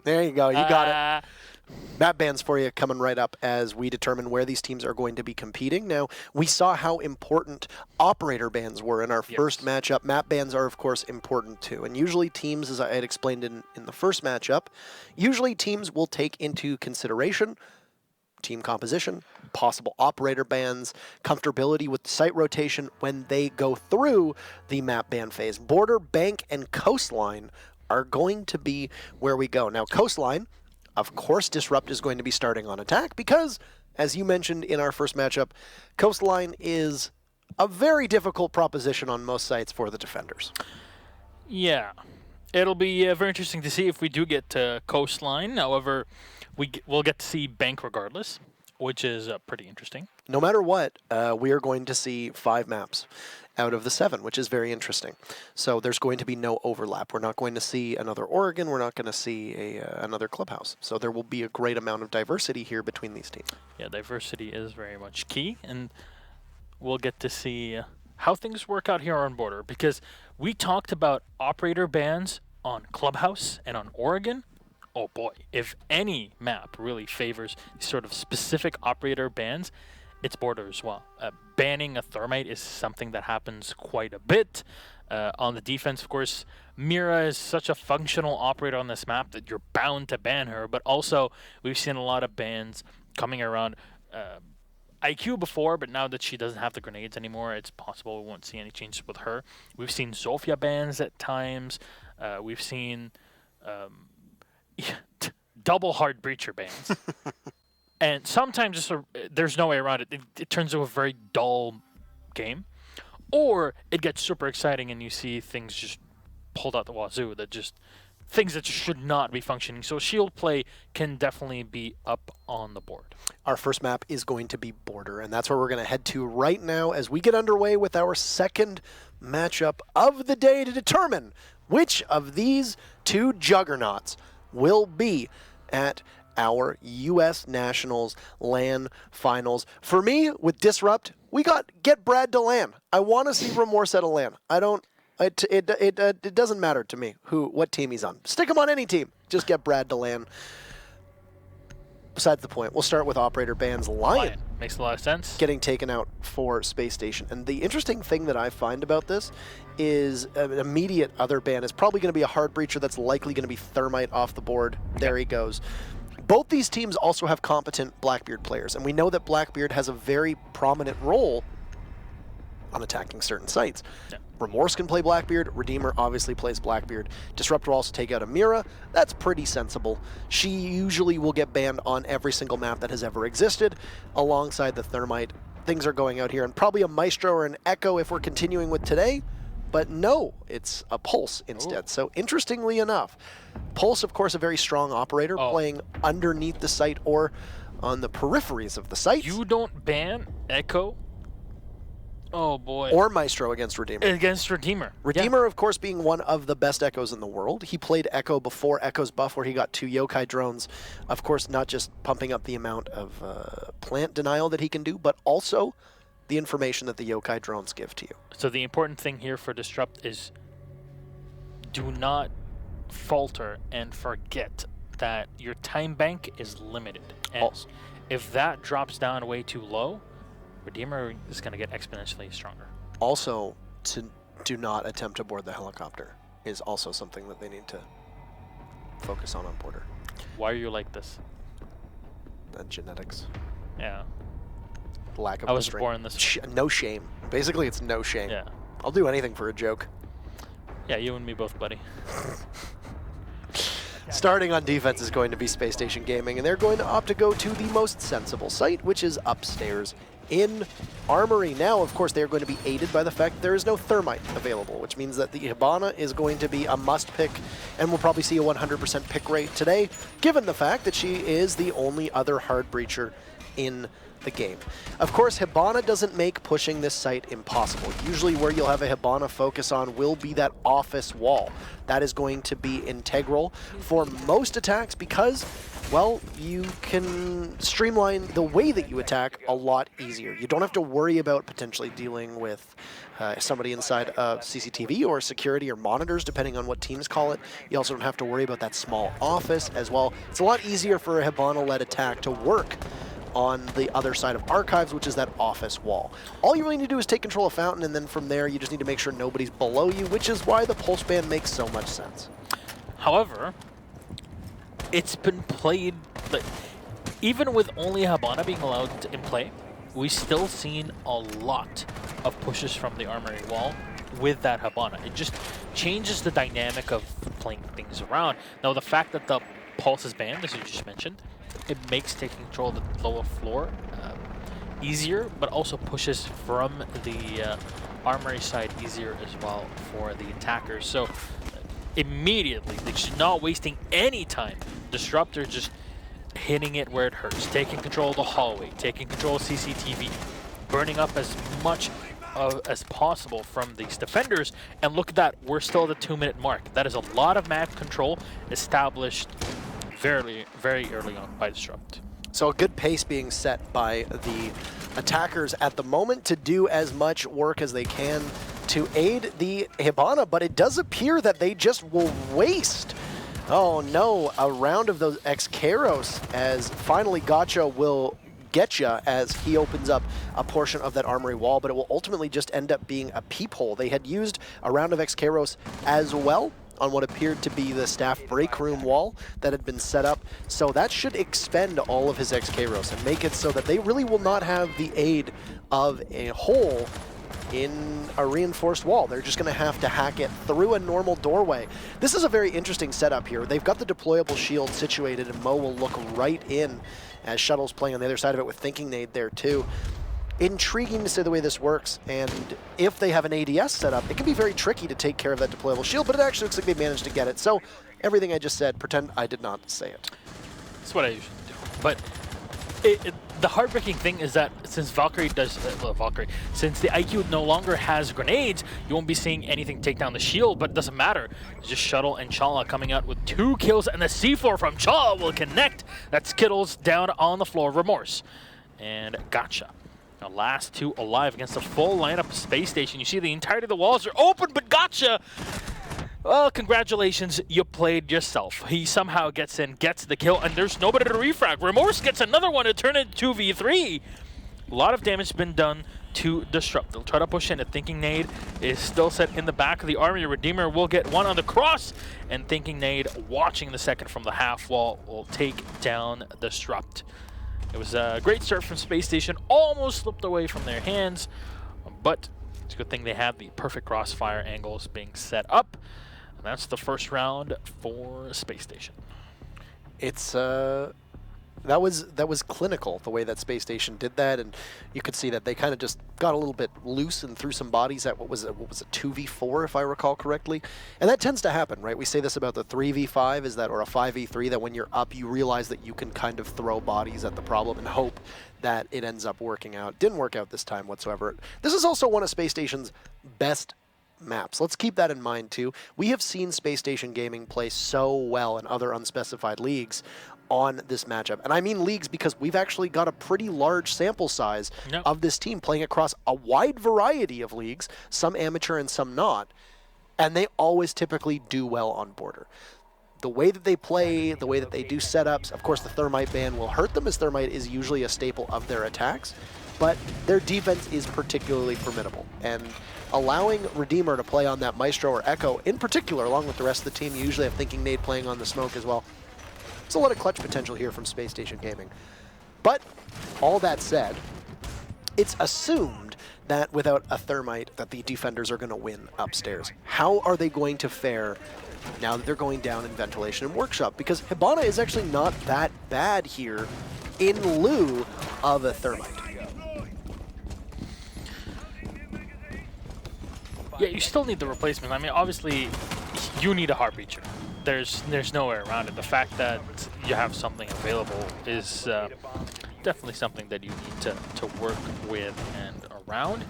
There you go. You got it. Map bans for you coming right up as we determine where these teams are going to be competing. Now, we saw how important operator bans were in our first matchup. Map bans are, of course, important too. And usually teams, as I had explained in the first matchup, usually teams will take into consideration team composition, possible operator bans, comfortability with site rotation when they go through the map ban phase. Border, bank, and coastline are going to be where we go. Now, coastline, of course, Disrupt is going to be starting on attack because, as you mentioned in our first matchup, coastline is a very difficult proposition on most sites for the defenders. Yeah. It'll be very interesting to see if we do get to coastline. However, we'll get to see bank regardless, which is pretty interesting. No matter what, we are going to see 5 maps out of the 7, which is very interesting. So there's going to be no overlap. We're not going to see another Oregon. We're not going to see another Clubhouse. So there will be a great amount of diversity here between these teams. Yeah, diversity is very much key, and we'll get to see how things work out here on Border, because we talked about operator bans on Clubhouse and on Oregon. Oh boy, if any map really favors sort of specific operator bans, it's Border as well. Banning a Thermite is something that happens quite a bit. On the defense, of course, Mira is such a functional operator on this map that you're bound to ban her, but also we've seen a lot of bans coming around IQ before, but now that she doesn't have the grenades anymore, it's possible we won't see any changes with her. We've seen Zofia bans at times. We've seen double hard breacher bans. And sometimes there's no way around it. It turns into a very dull game. Or it gets super exciting and you see things just pulled out the wazoo, things that should not be functioning. So shield play can definitely be up on the board. Our first map is going to be Border, and that's where we're going to head to right now as we get underway with our second matchup of the day to determine which of these 2 juggernauts will be at our U.S. Nationals LAN Finals. For me, with Disrupt, we get Brad to LAN. I want to see Remorse at a LAN. It doesn't matter to me what team he's on. Stick him on any team. Just get Brad to LAN. Besides the point, we'll start with operator bans. Lion makes a lot of sense. Getting taken out for Space Station. And the interesting thing that I find about this is an immediate other ban is probably going to be a hard breacher that's likely going to be Thermite off the board. There he goes. Both these teams also have competent Blackbeard players, and we know that Blackbeard has a very prominent role on attacking certain sites. Yeah. Remorse can play Blackbeard, Redeemer obviously plays Blackbeard. Disrupt will also take out Amira. That's pretty sensible. She usually will get banned on every single map that has ever existed, alongside the Thermite. Things are going out here, and probably a Maestro or an Echo if we're continuing with today, but no, it's a Pulse instead. Ooh. So interestingly enough, Pulse, of course, a very strong operator playing underneath the site or on the peripheries of the site. You don't ban Echo? Oh boy. Or Maestro against Redeemer. Against Redeemer. Redeemer, of course, being one of the best Echoes in the world. He played Echo before Echo's buff, where he got 2 Yokai drones. Of course, not just pumping up the amount of plant denial that he can do, but also the information that the Yokai drones give to you. So the important thing here for Disrupt is do not falter and forget that your time bank is limited. And if that drops down way too low, Redeemer is going to get exponentially stronger. Also, to do not attempt to board the helicopter is also something that they need to focus on Border. Why are you like this? Genetics. Yeah. Lack of I was born this way. No shame. Basically, it's no shame. Yeah. I'll do anything for a joke. Yeah, you and me both, buddy. Starting on defense is going to be Space Station Gaming, and they're going to opt to go to the most sensible site, which is upstairs in Armory. Now, of course, they're going to be aided by the fact that there is no Thermite available, which means that the Hibana is going to be a must pick, and we'll probably see a 100% pick rate today, given the fact that she is the only other hard breacher in the game. Of course, Hibana doesn't make pushing this site impossible. Usually where you'll have a Hibana focus on will be that office wall. That is going to be integral for most attacks because, well, you can streamline the way that you attack a lot easier. You don't have to worry about potentially dealing with somebody inside of CCTV or security or monitors, depending on what teams call it. You also don't have to worry about that small office as well. It's a lot easier for a Hibana-led attack to work on the other side of Archives, which is that office wall. All you really need to do is take control of Fountain, and then from there you just need to make sure nobody's below you, which is why the pulse ban makes so much sense. However, it's been played, like, even with only Hibana being allowed in play, we've still seen a lot of pushes from the Armory wall with that Hibana. It just changes the dynamic of playing things around. Now, the fact that the pulse is banned, as you just mentioned, it makes taking control of the lower floor easier, but also pushes from the Armory side easier as well for the attackers. So immediately, they're just not wasting any time. Disruptor just hitting it where it hurts, taking control of the hallway, taking control of CCTV, burning up as much as possible from these defenders. And look at that, we're still at the 2-minute mark. That is a lot of map control established very, very early on by Disrupt. So a good pace being set by the attackers at the moment to do as much work as they can to aid the Hibana, but it does appear that they just will waste, oh no, a round of those X-Karos, as finally Gotcha will get ya as he opens up a portion of that Armory wall, but it will ultimately just end up being a peephole. They had used a round of X-Karos as well on what appeared to be the staff break room wall that had been set up. So that should expend all of his X-Karos and make it so that they really will not have the aid of a hole in a reinforced wall. They're just going to have to hack it through a normal doorway. This is a very interesting setup here. They've got the deployable shield situated, and Mo will look right in as Shuttle's playing on the other side of it with Thinking Nade there too. Intriguing to see the way this works, and if they have an ADS set up, it can be very tricky to take care of that deployable shield, but it actually looks like they managed to get it. So everything I just said, pretend I did not say it. That's what I usually do. But the heartbreaking thing is that since Valkyrie does, since the IQ no longer has grenades, you won't be seeing anything take down the shield, but it doesn't matter. It's just Shuttle and Chala coming out with 2 kills, and the C4 from Chala will connect. That Skittles down on the floor, Remorse. And Gotcha. Now, last 2 alive against a full lineup of Space Station. You see the entirety of the walls are open, but Gotcha! Well, congratulations, you played yourself. He somehow gets in, gets the kill, and there's nobody to refrag. Remorse gets another one to turn it 2v3. A lot of damage has been done to Disrupt. They'll try to push in. A Thinking Nade is still set in the back of the Army. Redeemer will get one on the cross, and Thinking Nade, watching the second from the half wall, will take down Disrupt. It was a great start from Space Station, almost slipped away from their hands, but it's a good thing they have the perfect crossfire angles being set up. And that's the first round for Space Station. It's that was clinical, the way that Space Station did that, and you could see that they kind of just got a little bit loose and threw some bodies at what was a 2v4, if I recall correctly. And that tends to happen, right? We say this about the 3v5, is that, or a 5v3, that when you're up, you realize that you can kind of throw bodies at the problem and hope that it ends up working out. Didn't work out this time whatsoever. This is also one of Space Station's best maps. Let's keep that in mind too. We have seen Space Station Gaming play so well in other unspecified leagues on this matchup. And I mean leagues because we've actually got a pretty large sample size of this team playing across a wide variety of leagues, some amateur and some not, and they always typically do well on border. The way that they play, the way that they do setups, of course the Thermite ban will hurt them, as Thermite is usually a staple of their attacks, but their defense is particularly formidable. And allowing Redeemer to play on that Maestro or Echo in particular, along with the rest of the team, you usually have Thinking Nade playing on the Smoke as well. There's a lot of clutch potential here from Space Station Gaming. But all that said, it's assumed that without a Thermite that the defenders are going to win upstairs. How are they going to fare now that they're going down in Ventilation and Workshop? Because Hibana is actually not that bad here in lieu of a Thermite. Yeah, you still need the replacement. I mean, obviously, you need a Heart Breacher. There's no way around it. The fact that you have something available is definitely something that you need to work with and around.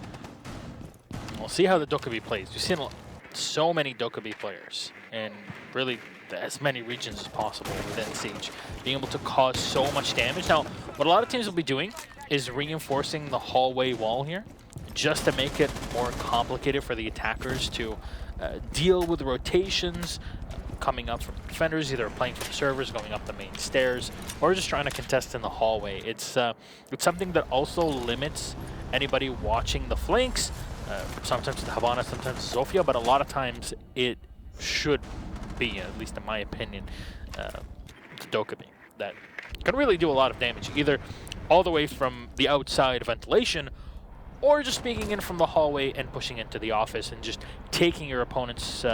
We'll see how the Dokkaebi plays. We've seen so many Dokkaebi players, and really as many regions as possible within Siege, being able to cause so much damage. Now, what a lot of teams will be doing is reinforcing the hallway wall here, just to make it more complicated for the attackers to deal with rotations coming up from defenders, either playing from servers, going up the main stairs, or just trying to contest in the hallway. It's something that also limits anybody watching the flanks. Sometimes the Habana, sometimes Zofia, but a lot of times it should be, at least in my opinion, the Dokkaebi that can really do a lot of damage, either all the way from the outside ventilation, or just speaking in from the hallway and pushing into the office and just taking your opponents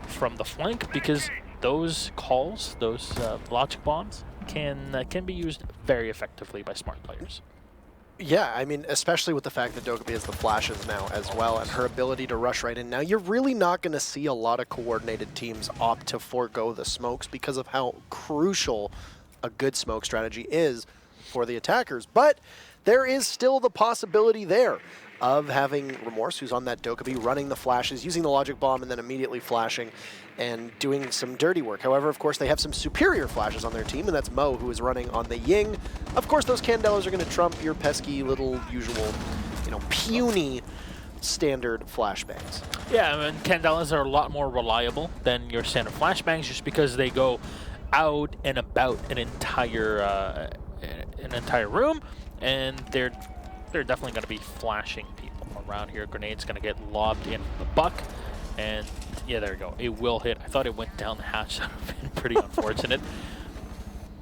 from the flank, because those calls, those logic bombs, can be used very effectively by smart players. Yeah, I mean, especially with the fact that Dokkaebi has the flashes now as well, and her ability to rush right in. Now, you're really not going to see a lot of coordinated teams opt to forego the smokes because of how crucial a good smoke strategy is for the attackers. But there is still the possibility there of having Remorse, who's on that Dokkaebi, running the flashes, using the logic bomb, and then immediately flashing and doing some dirty work. However, of course, they have some superior flashes on their team, and that's Mo, who is running on the Ying. Of course, those Candelas are going to trump your pesky little usual, puny standard flashbangs. Yeah, I mean, Candelas are a lot more reliable than your standard flashbangs, just because they go out and about an entire room, and they're definitely going to be flashing people around here. Grenade's going to get lobbed in the buck, and yeah, there we go. It will hit. I thought it went down the hatch. That would have been pretty unfortunate.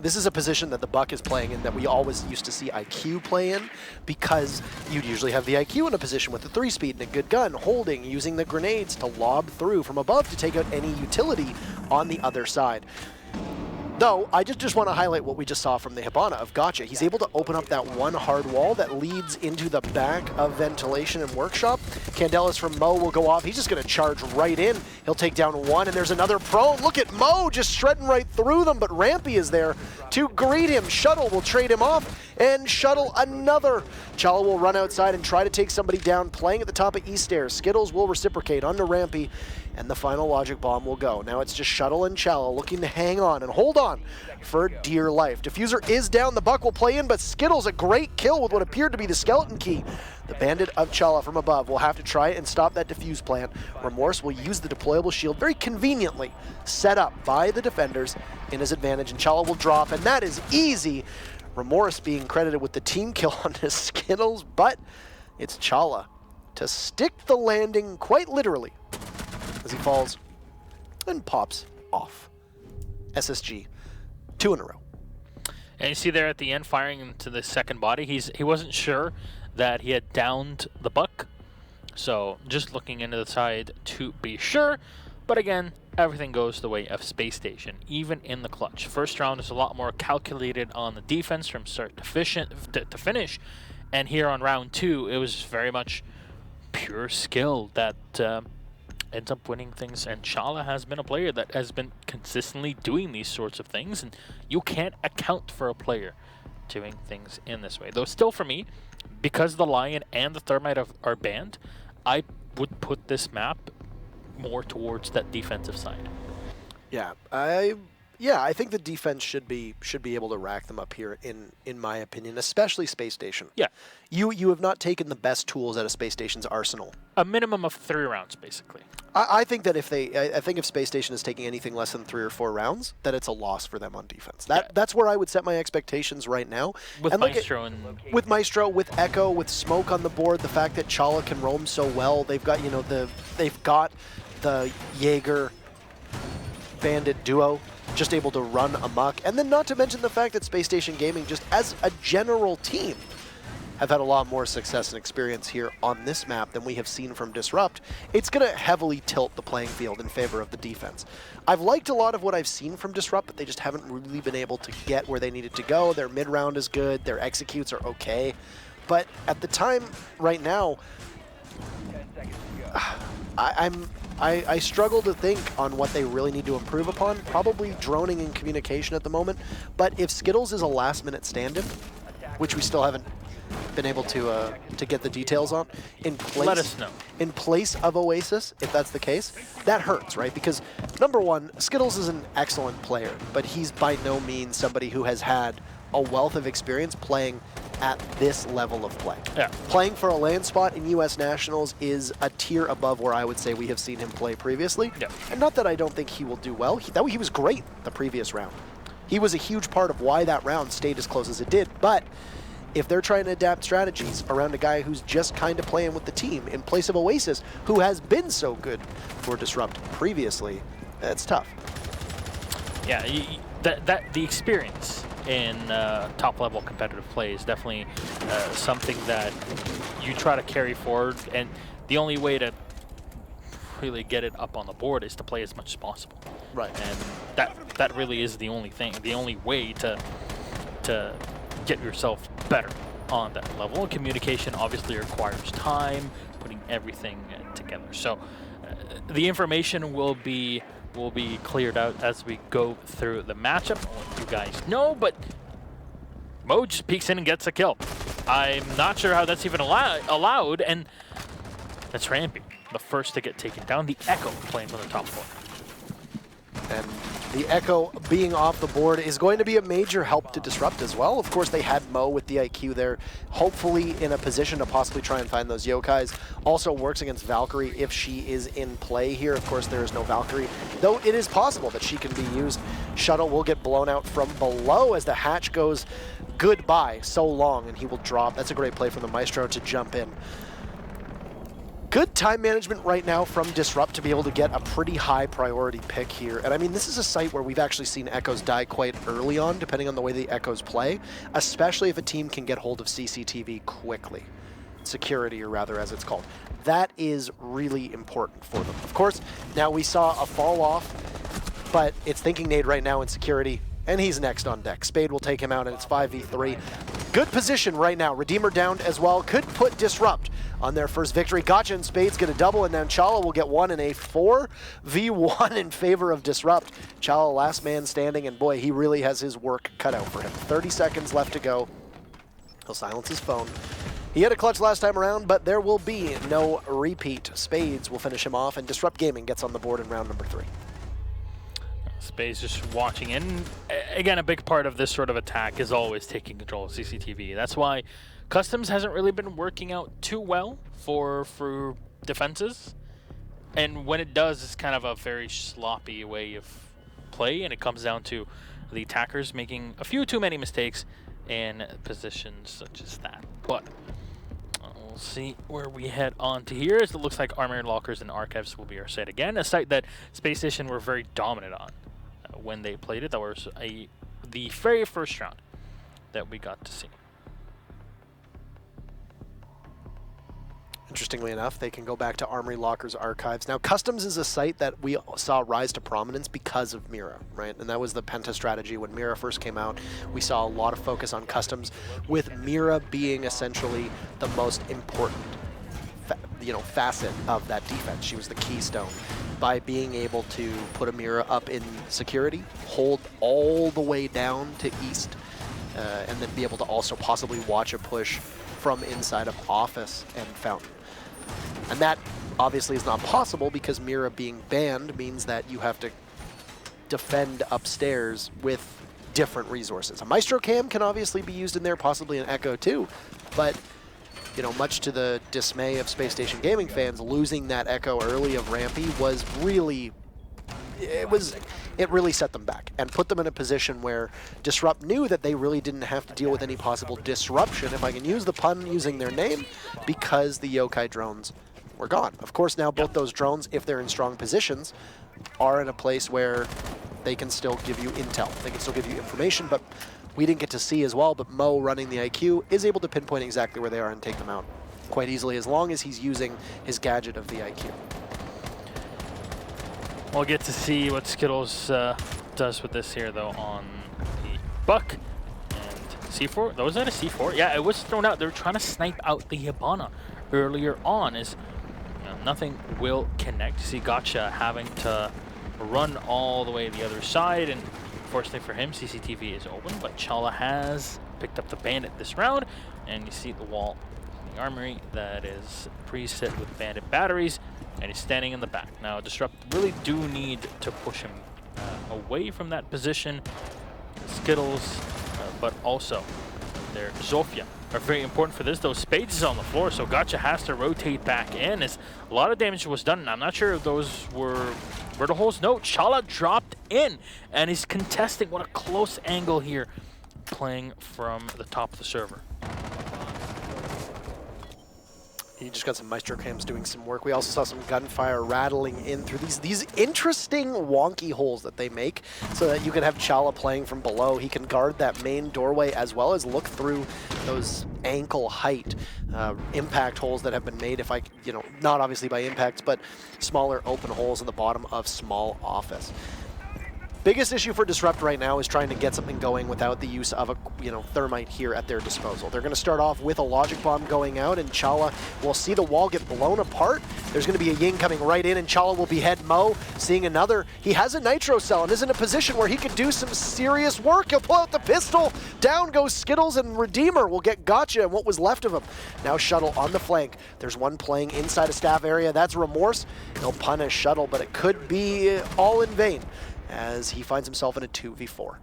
This is a position that the Buck is playing in that we always used to see IQ play in, because you'd usually have the IQ in a position with the 3-speed and a good gun, holding, using the grenades to lob through from above to take out any utility on the other side. Though, I just want to highlight what we just saw from the Hibana of Gotcha. He's able to open up that one hard wall that leads into the back of Ventilation and Workshop. Candelas from Mo will go off. He's just going to charge right in. He'll take down one, and there's another prone. Look at Mo just shredding right through them, but Rampy is there to greet him. Shuttle will trade him off, and Shuttle another. Chala will run outside and try to take somebody down, playing at the top of East Stairs. Skittles will reciprocate onto Rampy, and the final logic bomb will go. Now it's just Shuttle and Chala looking to hang on and hold on for dear life. Diffuser is down, the Buck will play in, but Skittles a great kill with what appeared to be the skeleton key. The Bandit of Chala from above will have to try and stop that defuse plant. Remorse will use the deployable shield very conveniently set up by the defenders in his advantage, and Chala will drop, and that is easy. Remorse being credited with the team kill on his Skittles, but it's Chala to stick the landing quite literally as he falls and pops off. SSG, 2 in a row. And you see there at the end, firing into the second body, he wasn't sure that he had downed the Buck, so just looking into the side to be sure. But again, everything goes the way of Space Station, even in the clutch. First round is a lot more calculated on the defense from start to finish, and here on round 2, it was very much pure skill that ends up winning things, and Chala has been a player that has been consistently doing these sorts of things, and you can't account for a player doing things in this way. Though still for me, because the Lion and the Thermite are banned, I would put this map more towards that defensive side. Yeah, I think the defense should be able to rack them up here, in my opinion, especially Space Station. Yeah. You have not taken the best tools out of Space Station's arsenal. A minimum of 3 rounds, basically. I think that if Space Station is taking anything less than 3 or 4 rounds, that it's a loss for them on defense. That's where I would set my expectations right now. With Maestro with Maestro, with Echo, with Smoke on the board, the fact that Chala can roam so well, they've got the Jaeger Bandit duo just able to run amok, and then not to mention the fact that Space Station Gaming, just as a general team, have had a lot more success and experience here on this map than we have seen from Disrupt. It's going to heavily tilt the playing field in favor of the defense. I've liked a lot of what I've seen from Disrupt, but they just haven't really been able to get where they needed to go. Their mid-round is good, their executes are okay, but at the time, right now, I struggle to think on what they really need to improve upon. Probably droning in communication at the moment, but if Skittles is a last-minute stand-in, which we still haven't been able to get the details on, in place. Let us know. In place of Oasis, if that's the case, that hurts, right? Because number one, Skittles is an excellent player, but he's by no means somebody who has had a wealth of experience playing at this level of play. Yeah. Playing for a land spot in U.S. Nationals is a tier above where I would say we have seen him play previously. Yeah. And not that I don't think he will do well. He was great the previous round. He was a huge part of why that round stayed as close as it did. But if they're trying to adapt strategies around a guy who's just kind of playing with the team in place of Oasis, who has been so good for Disrupt previously, that's tough. Yeah, the experience in top-level competitive play is definitely something that you try to carry forward, and the only way to really get it up on the board is to play as much as possible. Right. And that really is the only thing, the only way to get yourself better on that level. Communication obviously requires time, putting everything together. So the information will be cleared out as we go through the matchup. I'll let you guys know, but Mo just peeks in and gets a kill. I'm not sure how that's even allowed, and that's Rampy, the first to get taken down. The Echo playing from the top floor. And the Echo being off the board is going to be a major help to Disrupt as well. Of course, they had Mo with the IQ there, hopefully in a position to possibly try and find those Yokais. Also works against Valkyrie if she is in play here. Of course, there is no Valkyrie, though it is possible that she can be used. Shuttle will get blown out from below as the hatch goes goodbye so long, and he will drop. That's a great play from the Maestro to jump in. Good time management right now from Disrupt to be able to get a pretty high priority pick here. And I mean, this is a site where we've actually seen Echoes die quite early on, depending on the way the Echoes play, especially if a team can get hold of CCTV quickly. Security, or rather, as it's called. That is really important for them. Of course, now we saw a fall off, but it's thinking nade right now in security, and he's next on deck. Spade will take him out, and it's 5v3. Good position right now. Redeemer downed as well. Could put Disrupt on their first victory. Gotcha and Spades get a double, and now Chala will get one in a 4v1 in favor of Disrupt. Chala last man standing, and boy, he really has his work cut out for him. 30 seconds left to go. He'll silence his phone. He had a clutch last time around, but there will be no repeat. Spades will finish him off, and Disrupt Gaming gets on the board in round number 3. Spades just watching in. Again, a big part of this sort of attack is always taking control of CCTV. That's why Customs hasn't really been working out too well for defenses. And when it does, it's kind of a very sloppy way of play, and it comes down to the attackers making a few too many mistakes in positions such as that. But we'll see where we head on to here, as it looks like Armored Lockers and Archives will be our site again, a site that Spacestation were very dominant on when they played it. That was the very first round that we got to see. Interestingly enough, they can go back to Armory Lockers Archives. Now, Customs is a site that we saw rise to prominence because of Mira, right? And that was the Penta strategy when Mira first came out. We saw a lot of focus on Customs, with Mira being essentially the most important facet of that defense. She was the keystone. By being able to put a Mira up in security, hold all the way down to east, and then be able to also possibly watch a push from inside of Office and Fountain. And that obviously is not possible because Mira being banned means that you have to defend upstairs with different resources. A Maestro Cam can obviously be used in there, possibly an Echo too, but much to the dismay of Space Station Gaming fans, losing that Echo early of Rampy was really, it really set them back and put them in a position where Disrupt knew that they really didn't have to deal with any possible disruption, if I can use the pun using their name, because the Yokai drones were gone. Of course, now both those drones, if they're in strong positions, are in a place where they can still give you intel. They can still give you information, but we didn't get to see as well, but Mo running the IQ is able to pinpoint exactly where they are and take them out quite easily, as long as he's using his gadget of the IQ. We'll get to see what Skittles does with this here, though, on the Buck. And C4, was that a C4? Yeah, it was thrown out. They were trying to snipe out the Hibana earlier on, as nothing will connect. You see Gotcha having to run all the way to the other side and Unfortunately for him, CCTV is open, but Chala has picked up the bandit this round, and you see the wall in the armory that is preset with bandit batteries, and he's standing in the back. Now, Disrupt really do need to push him away from that position. Skittles, but also their Zofia are very important for this. Those Spades is on the floor, so Gotcha has to rotate back in as a lot of damage was done. And I'm not sure if those were vertical holes. No, Chala dropped in, and he's contesting. What a close angle here, playing from the top of the server. He just got some Maestro cams doing some work. We also saw some gunfire rattling in through these interesting wonky holes that they make so that you can have Chala playing from below. He can guard that main doorway as well as look through those ankle height impact holes that have been made, not obviously by impacts, but smaller open holes in the bottom of small office. Biggest issue for Disrupt right now is trying to get something going without the use of a thermite here at their disposal. They're going to start off with a logic bomb going out, and Chala will see the wall get blown apart. There's going to be a Ying coming right in, and Chala will behead Mo, seeing another. He has a nitro cell and is in a position where he could do some serious work. He'll pull out the pistol. Down goes Skittles, and Redeemer will get Gotcha and what was left of him. Now Shuttle on the flank. There's one playing inside a staff area. That's Remorse. He'll punish Shuttle, but it could be all in vain, as he finds himself in a 2v4.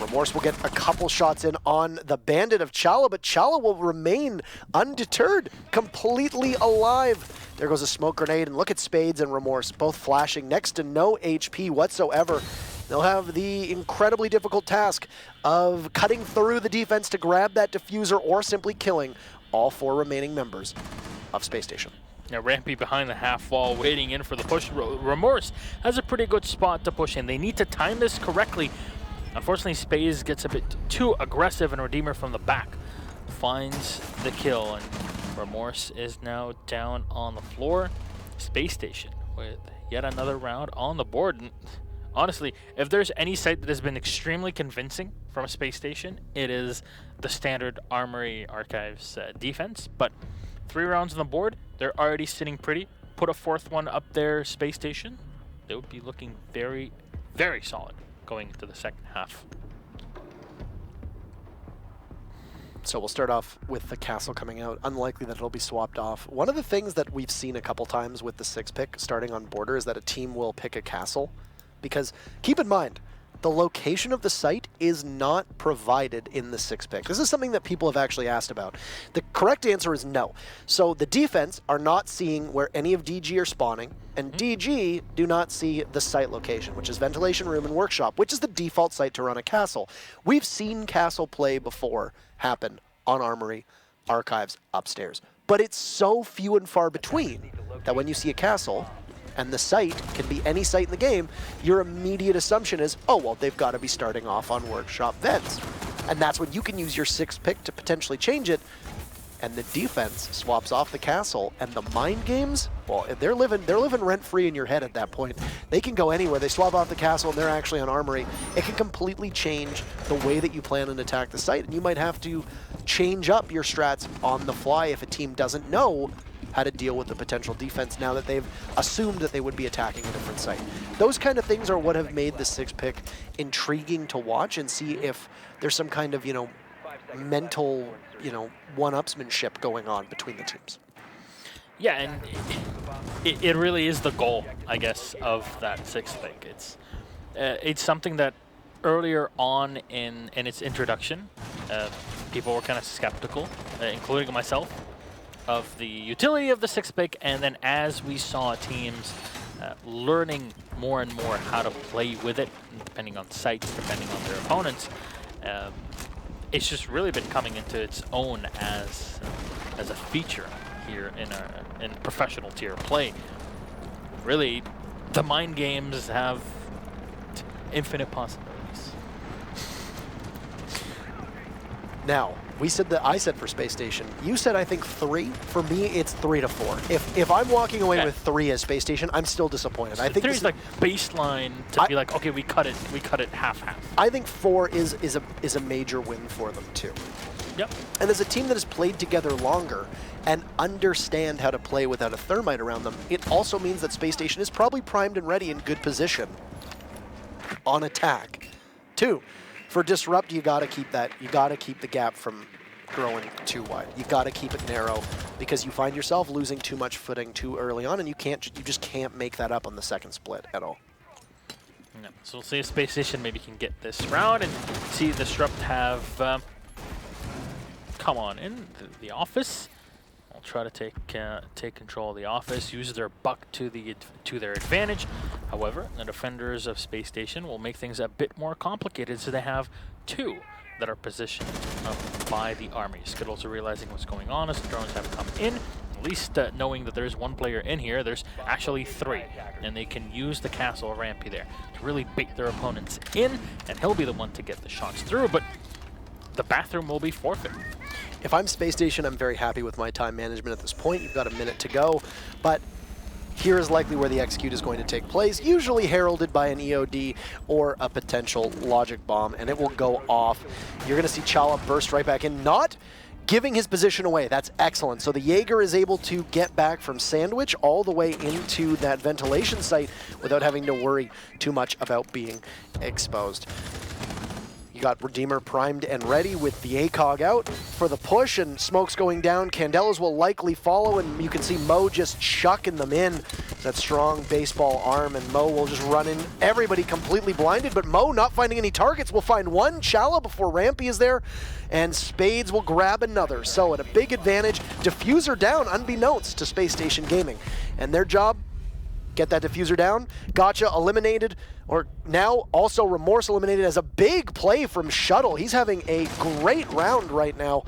Remorse will get a couple shots in on the bandit of Chala, but Chala will remain undeterred, completely alive. There goes a smoke grenade, and look at Spades and Remorse, both flashing next to no HP whatsoever. They'll have the incredibly difficult task of cutting through the defense to grab that diffuser or simply killing all 4 remaining members of Space Station. Now, Rampy behind the half wall, waiting in for the push. Remorse has a pretty good spot to push in. They need to time this correctly. Unfortunately, Spades gets a bit too aggressive, and Redeemer from the back finds the kill. And Remorse is now down on the floor. Space Station with yet another round on the board. And honestly, if there's any site that has been extremely convincing from a Space Station, it is the standard Armory Archives defense. But 3 rounds on the board, they're already sitting pretty. Put a 4th one up there, Space Station, they would be looking very, very solid going into the second half. So we'll start off with the castle coming out. Unlikely that it'll be swapped off. One of the things that we've seen a couple times with the 6 pick starting on border is that a team will pick a castle. Because keep in mind, the location of the site is not provided in the 6 pick. This is something that people have actually asked about. The correct answer is no. So the defense are not seeing where any of DG are spawning, and DG do not see the site location, which is ventilation room and workshop, which is the default site to run a castle. We've seen castle play before happen on Armory Archives upstairs, but it's so few and far between that when you see a castle, and the site can be any site in the game, your immediate assumption is, oh, well, they've got to be starting off on workshop vents. And that's when you can use your 6 pick to potentially change it, and the defense swaps off the castle, and the mind games, well, they're living rent-free in your head at that point. They can go anywhere. They swap off the castle, and they're actually on Armory. It can completely change the way that you plan and attack the site, and you might have to change up your strats on the fly if a team doesn't know how to deal with the potential defense now that they've assumed that they would be attacking a different site. Those kind of things are what have made the 6 pick intriguing to watch and see if there's some kind of, mental, one-upsmanship going on between the teams. Yeah, and it really is the goal, I guess, of that 6 pick. It's something that earlier on in its introduction, people were kind of skeptical, including myself, of the utility of the 6 pick, and then as we saw teams learning more and more how to play with it, depending on sites, depending on their opponents, it's just really been coming into its own as a feature here in professional tier play. Really, the mind games have infinite possibilities. Now, I said for Space Station. You said, I think, 3. For me, it's 3 to 4. If I'm walking away with 3 as Space Station, I'm still disappointed. So I think 3 is like baseline to be like, okay, we cut it half-half. I think 4 is a major win for them too. Yep. And as a team that has played together longer and understand how to play without a thermite around them, it also means that Space Station is probably primed and ready in good position on attack. 2, for Disrupt, you got to keep the gap from growing too wide. You got to keep it narrow because you find yourself losing too much footing too early on, and you just can't make that up on the second split at all. Yeah. So we'll see if Spacestation maybe can get this round and see Disrupt have come on in the office. I'll try to take control of the office, use their buck to their advantage. However, the defenders of Spacestation will make things a bit more complicated, so they have 2 that are positioned by the army. Skittles are realizing what's going on as the drones have come in. At least knowing that there's 1 player in here, there's actually 3, and they can use the castle Rampy there to really bait their opponents in, and he'll be the one to get the shots through, but the bathroom will be forfeit. If I'm Spacestation, I'm very happy with my time management at this point. You've got a minute to go, but here is likely where the execute is going to take place, usually heralded by an EOD or a potential logic bomb, and it will go off. You're going to see Chala burst right back in, not giving his position away. That's excellent. So the Jaeger is able to get back from Sandwich all the way into that ventilation site without having to worry too much about being exposed. You got Redeemer primed and ready with the ACOG out for the push, and smoke's going down. Candelas will likely follow, and you can see Mo just chucking them in. That strong baseball arm, and Mo will just run in. Everybody completely blinded, but Mo not finding any targets. Will find 1 Chala before Rampy is there, and Spades will grab another. So at a big advantage, diffuser down unbeknownst to Space Station Gaming. And their job, get that diffuser down. Gotcha eliminated, or now also Remorse eliminated as a big play from Shuttle. He's having a great round right now.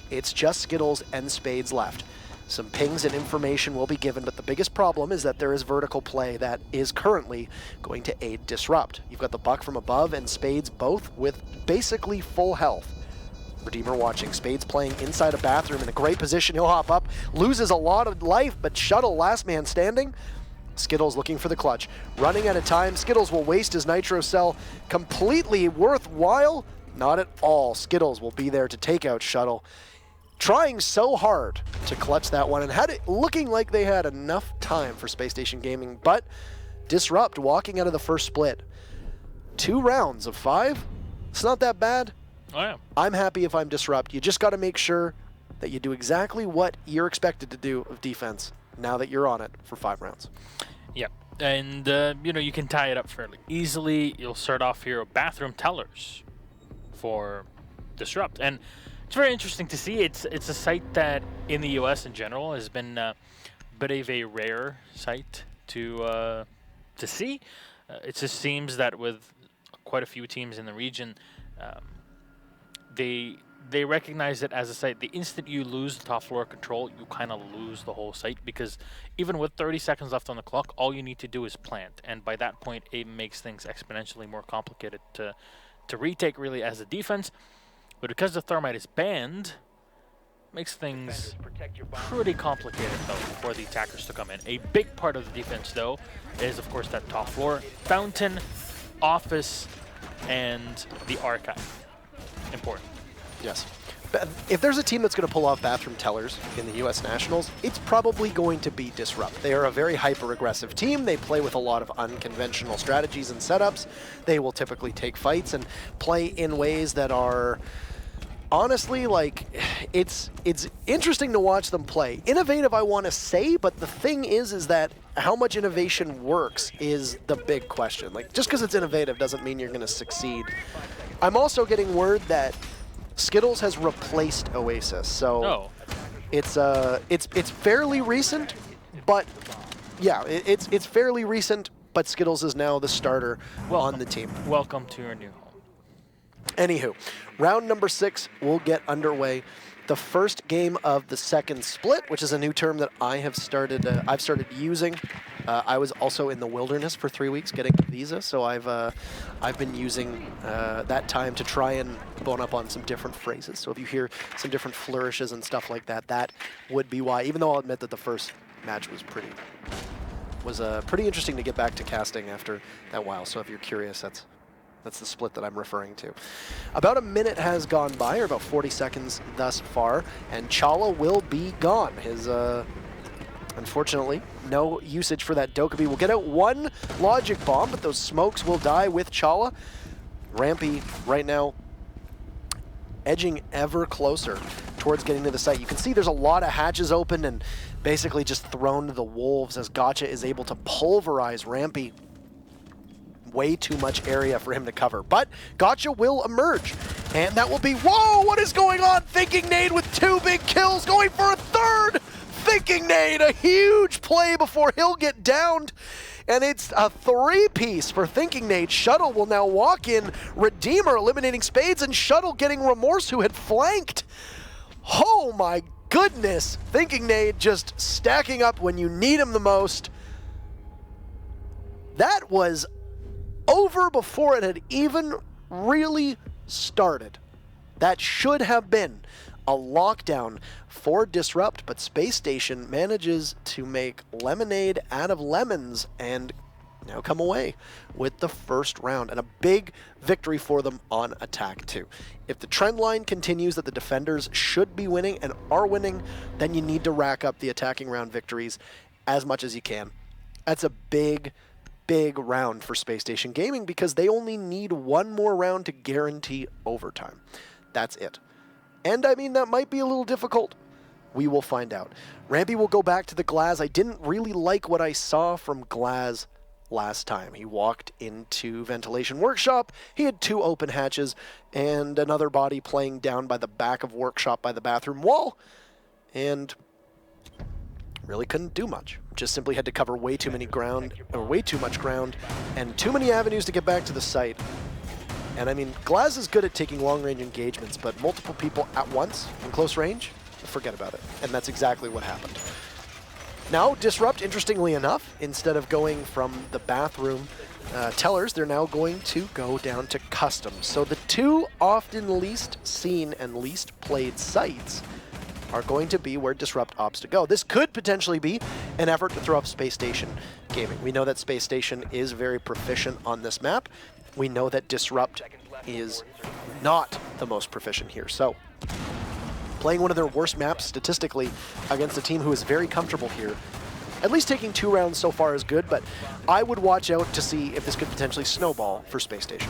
It's just Skittles and Spades left. Some pings and information will be given, but the biggest problem is that there is vertical play that is currently going to aid Disrupt. You've got the buck from above and Spades both with basically full health. Redeemer watching. Spades playing inside a bathroom in a great position. He'll hop up, loses a lot of life, but Shuttle last man standing. Skittles looking for the clutch. Running out of time. Skittles will waste his nitro cell. Completely worthwhile? Not at all. Skittles will be there to take out Shuttle. Trying so hard to clutch that one, and had it looking like they had enough time for Space Station Gaming, but Disrupt walking out of the first split. 2 rounds of 5? It's not that bad. Oh, yeah. I'm happy if I'm Disrupt. You just got to make sure that you do exactly what you're expected to do of defense now that you're on it for 5 rounds. Yep, and you know, you can tie it up fairly easily. You'll start off here with bathroom tellers for Disrupt, and it's very interesting to see. It's a site that in the US in general has been a bit of a rare site to see. It just seems that with quite a few teams in the region, they recognize it as a site. The instant you lose the top floor control, you kind of lose the whole site, because even with 30 seconds left on the clock, all you need to do is plant, and by that point it makes things exponentially more complicated to retake really as a defense. But because the thermite is banned, makes things pretty complicated though for the attackers to come in. A big part of the defense though is of course that top floor, fountain, office, and the archive. Important. Yes. If there's a team that's going to pull off bathroom tellers in the U.S. Nationals, it's probably going to be Disrupt. They are a very hyper-aggressive team. They play with a lot of unconventional strategies and setups. They will typically take fights and play in ways that are, honestly, like, it's interesting to watch them play. Innovative, I want to say, but the thing is that how much innovation works is the big question. Like, just because it's innovative doesn't mean you're going to succeed. I'm also getting word that Skittles has replaced Oasis, so it's fairly recent, but yeah, it's fairly recent. But Skittles is now the starter on the team. Welcome to your new home. Anywho, round number 6 will get underway. The first game of the second split, which is a new term that I have started. I've started using. I was also in the wilderness for 3 weeks getting a visa, so I've been using that time to try and bone up on some different phrases. So if you hear some different flourishes and stuff like that, that would be why. Even though I'll admit that the first match was pretty interesting to get back to casting after that while. So if you're curious, that's the split that I'm referring to. About a minute has gone by, or about 40 seconds thus far, and Chala will be gone. His Unfortunately, no usage for that Dokkaebi. We'll get out one Logic Bomb, but those smokes will die with Chala. Rampy right now edging ever closer towards getting to the site. You can see there's a lot of hatches open and basically just thrown to the wolves as Gotcha is able to pulverize Rampy. Way too much area for him to cover, but Gotcha will emerge, and that will be, whoa, what is going on? Thinking Nade with 2 big kills, going for a third! Thinking Nade, a huge play before he'll get downed, and it's a 3-piece for Thinking Nade. Shuttle will now walk in, Redeemer eliminating Spades, and Shuttle getting Remorse, who had flanked. Oh my goodness, Thinking Nade just stacking up when you need him the most. That was over before it had even really started. That should have been a lockdown for Disrupt, but Spacestation manages to make lemonade out of lemons and now come away with the first round, and a big victory for them on attack too. If the trend line continues that the defenders should be winning and are winning, then you need to rack up the attacking round victories as much as you can. That's a big round for Spacestation Gaming because they only need one more round to guarantee overtime. That's it. And I mean, that might be a little difficult. We will find out. Rampy will go back to the Glaz. I didn't really like what I saw from Glaz last time. He walked into Ventilation Workshop. He had 2 open hatches and another body playing down by the back of Workshop by the bathroom wall. And really couldn't do much. Just simply had to cover way too much ground, and too many avenues to get back to the site. And I mean, Glaz is good at taking long-range engagements, but multiple people at once in close range, forget about it. And that's exactly what happened. Now, Disrupt, interestingly enough, instead of going from the bathroom tellers, they're now going to go down to customs. So the 2 often least seen and least played sites are going to be where Disrupt opts to go. This could potentially be an effort to throw up Spacestation Gaming. We know that Spacestation is very proficient on this map. We know that Disrupt is not the most proficient here. So playing one of their worst maps statistically against a team who is very comfortable here, at least taking 2 rounds so far is good, but I would watch out to see if this could potentially snowball for Spacestation.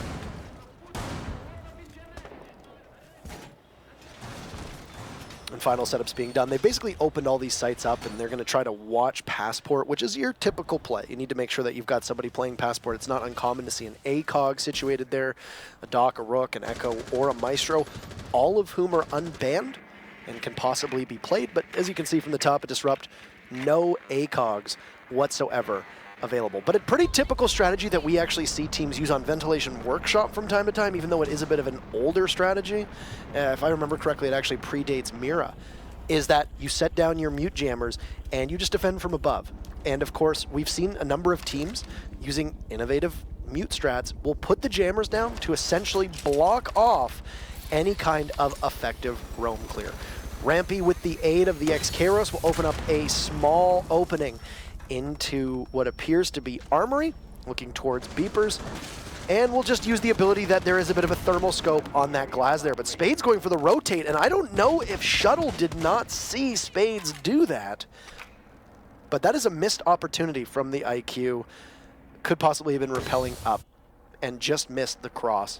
And final setups being done. They basically opened all these sites up, and they're going to try to watch Passport, which is your typical play. You need to make sure that you've got somebody playing Passport. It's not uncommon to see an ACOG situated there, a Doc, a Rook, an Echo, or a Maestro, all of whom are unbanned and can possibly be played. But as you can see from the top of Disrupt, no ACOGs whatsoever available. But a pretty typical strategy that we actually see teams use on Ventilation Workshop from time to time, even though it is a bit of an older strategy. If I remember correctly, it actually predates Mira, is that you set down your mute jammers and you just defend from above. And of course, we've seen a number of teams using innovative mute strats will put the jammers down to essentially block off any kind of effective roam clear. Rampy, with the aid of the Xkaros, will open up a small opening into what appears to be Armory, looking towards Beepers, and we'll just use the ability that there is a bit of a thermal scope on that Glaz there, but Spades going for the rotate, and I don't know if Shuttle did not see Spades do that, but that is a missed opportunity from the IQ. Could possibly have been rappelling up and just missed the cross.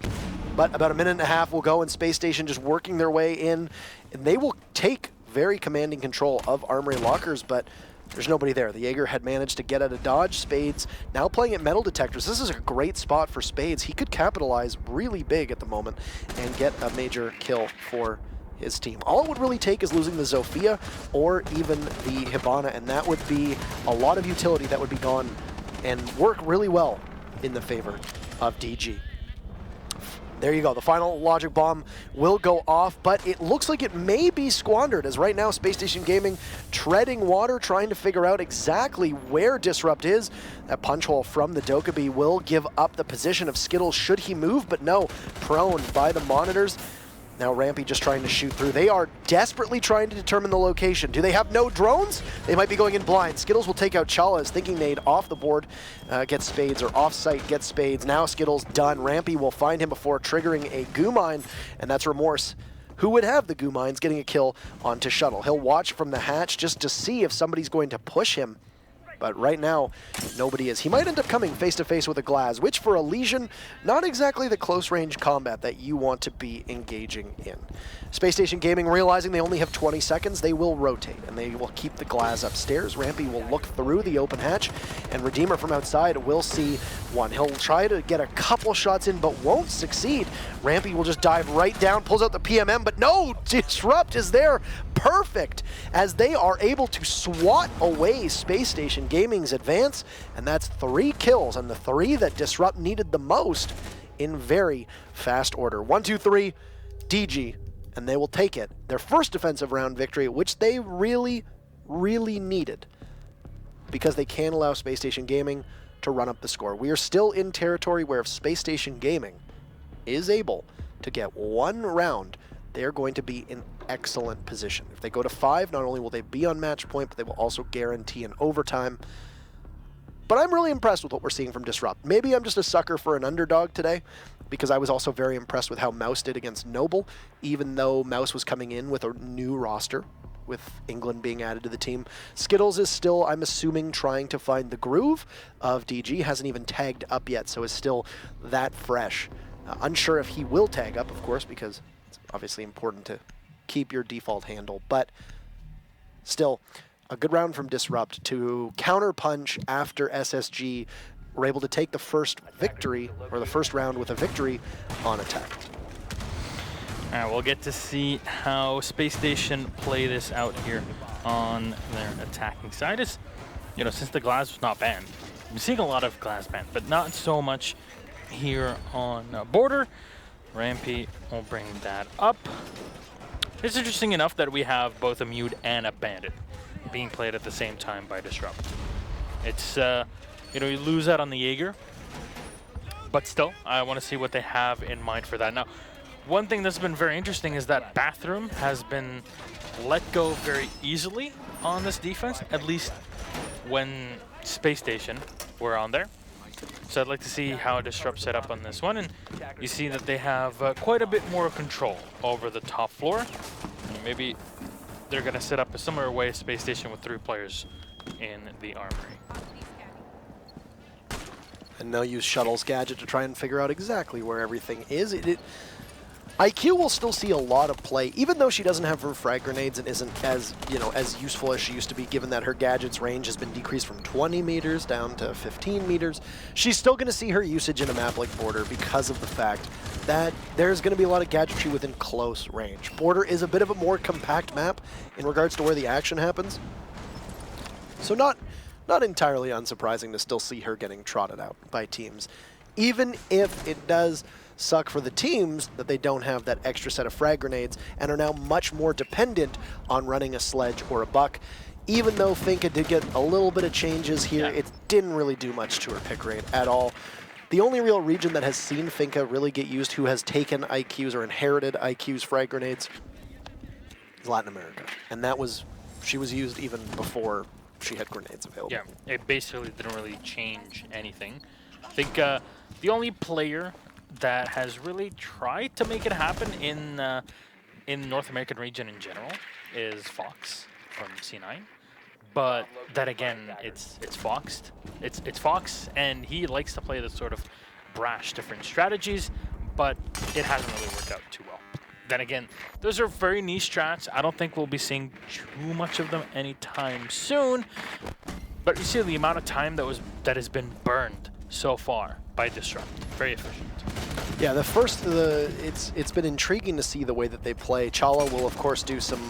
But about a minute and a half will go, and Spacestation just working their way in, and they will take very commanding control of Armory lockers, but there's nobody there. The Jaeger had managed to get out of dodge. Spades now playing at metal detectors. This is a great spot for Spades. He could capitalize really big at the moment and get a major kill for his team. All it would really take is losing the Zofia or even the Hibana, and that would be a lot of utility that would be gone and work really well in the favor of DG. There you go. The final logic bomb will go off, but it looks like it may be squandered, as right now Spacestation Gaming treading water, trying to figure out exactly where Disrupt is. That punch hole from the Dokkaebi will give up the position of Skittles should he move, but no, prone by the monitors. Now Rampy just trying to shoot through. They are desperately trying to determine the location. Do they have no drones? They might be going in blind. Skittles will take out Chala as Thinking Nade off the board, gets Spades, or off-site gets Spades. Now Skittles done. Rampy will find him before triggering a goo mine, and that's Remorse, who would have the goo mines, getting a kill onto Shuttle. He'll watch from the hatch just to see if somebody's going to push him. But right now, nobody is. He might end up coming face-to-face with a Glaz, which for a Legion, not exactly the close-range combat that you want to be engaging in. Spacestation Gaming, realizing they only have 20 seconds, they will rotate, and they will keep the Glaz upstairs. Rampy will look through the open hatch, and Redeemer from outside will see one. He'll try to get a couple shots in, but won't succeed. Rampy will just dive right down, pulls out the PMM, but no! Disrupt is there, perfect, as they are able to swat away Spacestation Gaming's advance, and that's 3 kills, and the 3 that Disrupt needed the most in very fast order. 1, 2, 3, DG, and they will take it. Their first defensive round victory, which they really, really needed, because they can allow Spacestation Gaming to run up the score. We are still in territory where if Spacestation Gaming is able to get 1 round, they're going to be in excellent position. If they go to 5, not only will they be on match point, but they will also guarantee an overtime. But I'm really impressed with what we're seeing from Disrupt. Maybe I'm just a sucker for an underdog today, because I was also very impressed with how Mouse did against Noble, even though Mouse was coming in with a new roster, with England being added to the team. Skittles is still, I'm assuming, trying to find the groove of DG. Hasn't even tagged up yet, so is still that fresh. Unsure if he will tag up, of course, because it's obviously important to keep your default handle, but still a good round from Disrupt to counter-punch after SSG were able to take the first victory, or the first round with a victory on attack. All right, we'll get to see how Space Station play this out here on their attacking side. Is, you know, since the Glaz was not banned, I'm seeing a lot of Glaz banned, but not so much here on border. Rampy will bring that up. It's interesting enough that we have both a Mute and a Bandit being played at the same time by Disrupt. It's, you know, you lose out on the Jaeger, but still, I want to see what they have in mind for that. Now, one thing that's been very interesting is that Bathroom has been let go very easily on this defense, at least when Space Station were on there. So I'd like to see how Disrupt set up on this one, and you see that they have quite a bit more control over the top floor. Maybe they're going to set up a similar way as Space Station with 3 players in the armory. And they'll use Shuttle's gadget to try and figure out exactly where everything is. IQ will still see a lot of play, even though she doesn't have her frag grenades and isn't as, you know, as useful as she used to be, given that her gadget's range has been decreased from 20 meters down to 15 meters. She's still going to see her usage in a map like Border because of the fact that there's going to be a lot of gadgetry within close range. Border is a bit of a more compact map in regards to where the action happens, so not entirely unsurprising to still see her getting trotted out by teams, even if it does suck for the teams that they don't have that extra set of frag grenades and are now much more dependent on running a sledge or a buck. Even though Finka did get a little bit of changes here, it didn't really do much to her pick rate at all. The only real region that has seen Finka really get used, who has taken IQs or inherited IQs frag grenades, is Latin America. And that was, she was used even before she had grenades available. Yeah, it basically didn't really change anything. I think the only player that has really tried to make it happen in North American region in general is Fox from C9. But then again, it's Foxed. It's Fox, and he likes to play this sort of brash different strategies, but it hasn't really worked out too well. Then again, those are very niche strats. I don't think we'll be seeing too much of them anytime soon. But you see the amount of time that has been burned so far by Disrupt. Very efficient. Yeah, it's been intriguing to see the way that they play. Chala will of course do some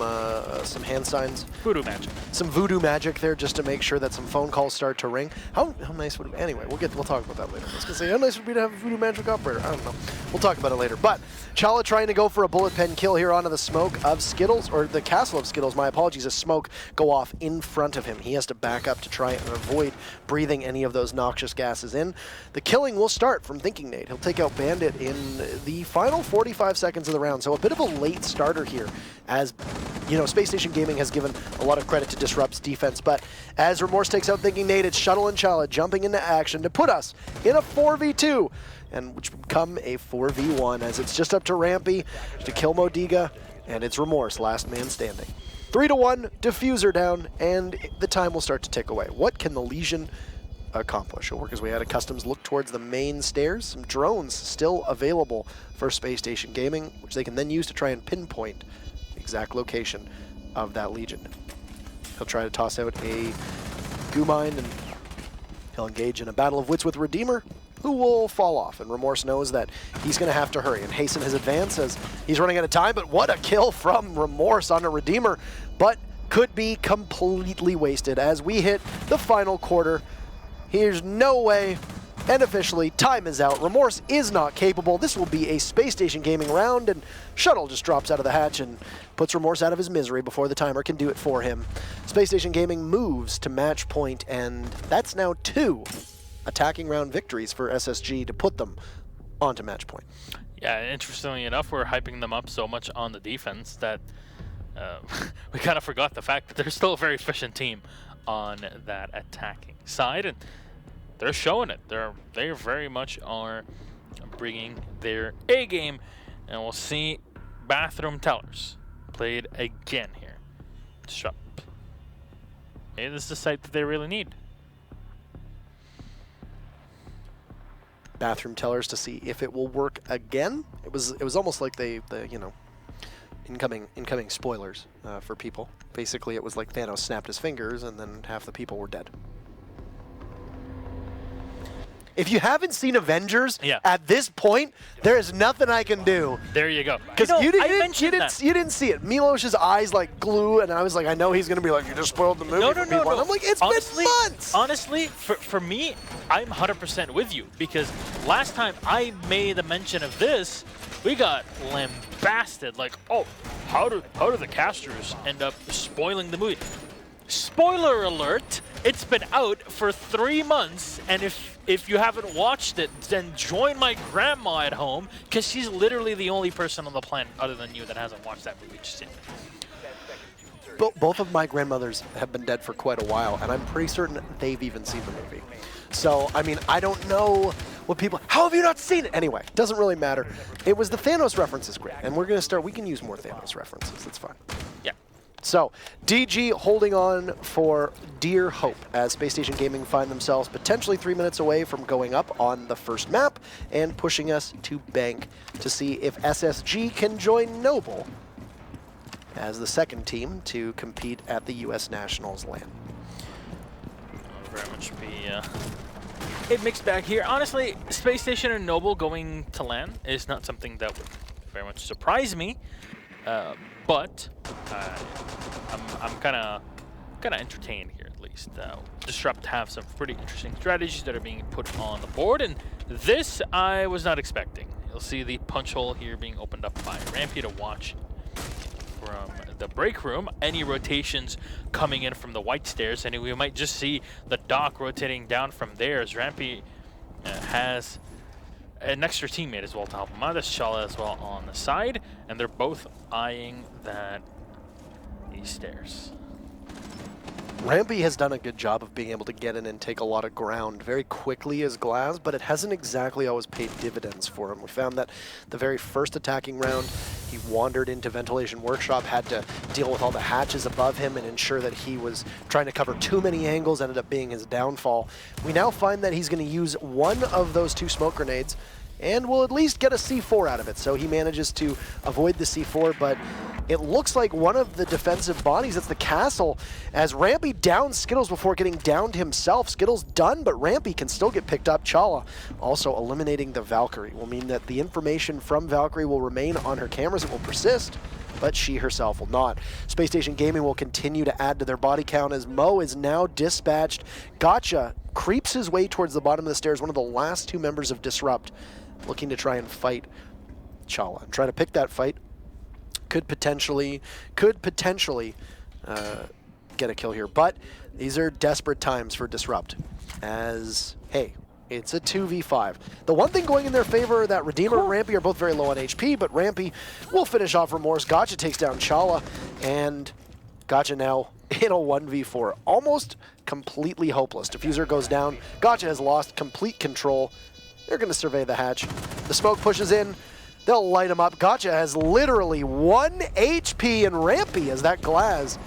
hand signs, Voodoo magic, some voodoo magic there, just to make sure that some phone calls start to ring. How nice would it be? Anyway, we'll talk about that later. I was gonna say how nice would it be to have a voodoo magic operator. I don't know. We'll talk about it later. But Chala trying to go for a bullet pen kill here onto the smoke of Skittles, or the castle of Skittles. My apologies. As smoke go off in front of him, he has to back up to try and avoid breathing any of those noxious gases in. The killing will start from Thinking Nate. He'll take out Bandit in the final 45 seconds of the round, so a bit of a late starter here, as you know, Space Station Gaming has given a lot of credit to Disrupt's defense, but as Remorse takes out Thinking Nate, it's Shuttle and Chala jumping into action to put us in a 4v2, and which would become a 4v1 as it's just up to Rampy to kill Modiga, and it's Remorse, last man standing. 3-1, Diffuser down, and the time will start to tick away. What can the Legion accomplish? He'll work his way out of customs, look towards the main stairs. Some drones still available for Space Station Gaming, which they can then use to try and pinpoint the exact location of that Legion. He'll try to toss out a goo mine, and he'll engage in a battle of wits with Redeemer, who will fall off. And Remorse knows that he's going to have to hurry and hasten his advance as he's running out of time. But what a kill from Remorse on a Redeemer, but could be completely wasted as we hit the final quarter. Here's no way, and officially, time is out. Remorse is not capable. This will be a Space Station Gaming round, and Shuttle just drops out of the hatch and puts Remorse out of his misery before the timer can do it for him. Space Station Gaming moves to match point, and that's now 2 attacking round victories for SSG to put them onto match point. Yeah, interestingly enough, we're hyping them up so much on the defense that we kind of forgot the fact that they're still a very efficient team on that attacking side, and they're showing it. They very much are bringing their A game, and we'll see Bathroom Tellers played again here. Disrupt. Hey, this is the site that they really need. Bathroom Tellers to see if it will work again. It was almost like the you know, incoming spoilers for people. Basically, it was like Thanos snapped his fingers and then half the people were dead. If you haven't seen Avengers at this point, there is nothing I can do. There you go. Because you didn't see it. Milosh's eyes like glue, and I was like, I know he's gonna be like, you just spoiled the movie for people. And I'm like, it's been months. Honestly, for me, I'm 100% with you, because last time I made a mention of this, we got lambasted. Like, oh, how do the casters end up spoiling the movie? Spoiler alert! It's been out for 3 months, and if you haven't watched it, then join my grandma at home, because she's literally the only person on the planet other than you that hasn't watched that movie just yet. Both of my grandmothers have been dead for quite a while, and I'm pretty certain they've even seen the movie. So, I mean, I don't know what people... How have you not seen it? Anyway, doesn't really matter. It was the Thanos references great, and we're going to start... We can use more Thanos references. That's fine. Yeah. So, DG holding on for dear hope as Space Station Gaming find themselves potentially 3 minutes away from going up on the first map and pushing us to bank to see if SSG can join Noble as the second team to compete at the U.S. Nationals LAN. Very much be a mixed bag here. Honestly, Space Station and Noble going to LAN is not something that would very much surprise me. But I'm kind of entertained here, at least. Disrupt have some pretty interesting strategies that are being put on the board, and this I was not expecting. You'll see the punch hole here being opened up by Rampy to watch from the break room. Any rotations coming in from the white stairs, and we might just see the dock rotating down from there as Rampy has an extra teammate as well to help him out. There's Shala as well on the side, and they're both eyeing these stairs. Rampy has done a good job of being able to get in and take a lot of ground very quickly as Glaz, but it hasn't exactly always paid dividends for him. We found that the very first attacking round, he wandered into Ventilation Workshop, had to deal with all the hatches above him and ensure that he was trying to cover too many angles, ended up being his downfall. We now find that he's going to use one of those 2 smoke grenades and will at least get a C4 out of it. So he manages to avoid the C4, but it looks like one of the defensive bodies, it's the castle, as Rampy downs Skittles before getting downed himself. Skittles done, but Rampy can still get picked up. Chala also eliminating the Valkyrie will mean that the information from Valkyrie will remain on her cameras. It will persist, but she herself will not. Space Station Gaming will continue to add to their body count as Mo is now dispatched. Gotcha creeps his way towards the bottom of the stairs, one of the last 2 members of Disrupt, looking to try and fight Chala. Try to pick that fight. Could potentially get a kill here, but these are desperate times for Disrupt as, hey, It's a 2v5. The one thing going in their favor, that Redeemer and Rampy are both very low on HP, but Rampy will finish off Remorse. Gotcha takes down Chala, and Gotcha now in a 1v4. Almost completely hopeless. Diffuser goes down. Gotcha has lost complete control. They're going to survey the hatch. The smoke pushes in. They'll light him up. Gotcha has literally 1 HP, and Rampy as that Glaz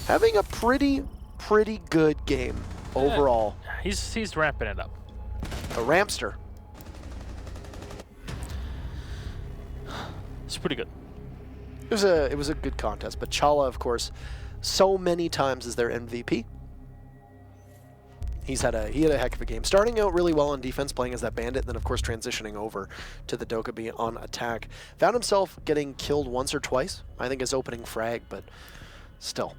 having a pretty good game overall. Yeah, he's ramping it up. A Rampster. It's pretty good. It was a good contest, but Chala, of course, so many times as their MVP. He had a heck of a game. Starting out really well on defense, playing as that bandit, and then of course transitioning over to the Dokkaebi on attack. Found himself getting killed once or twice, I think his opening frag, but still.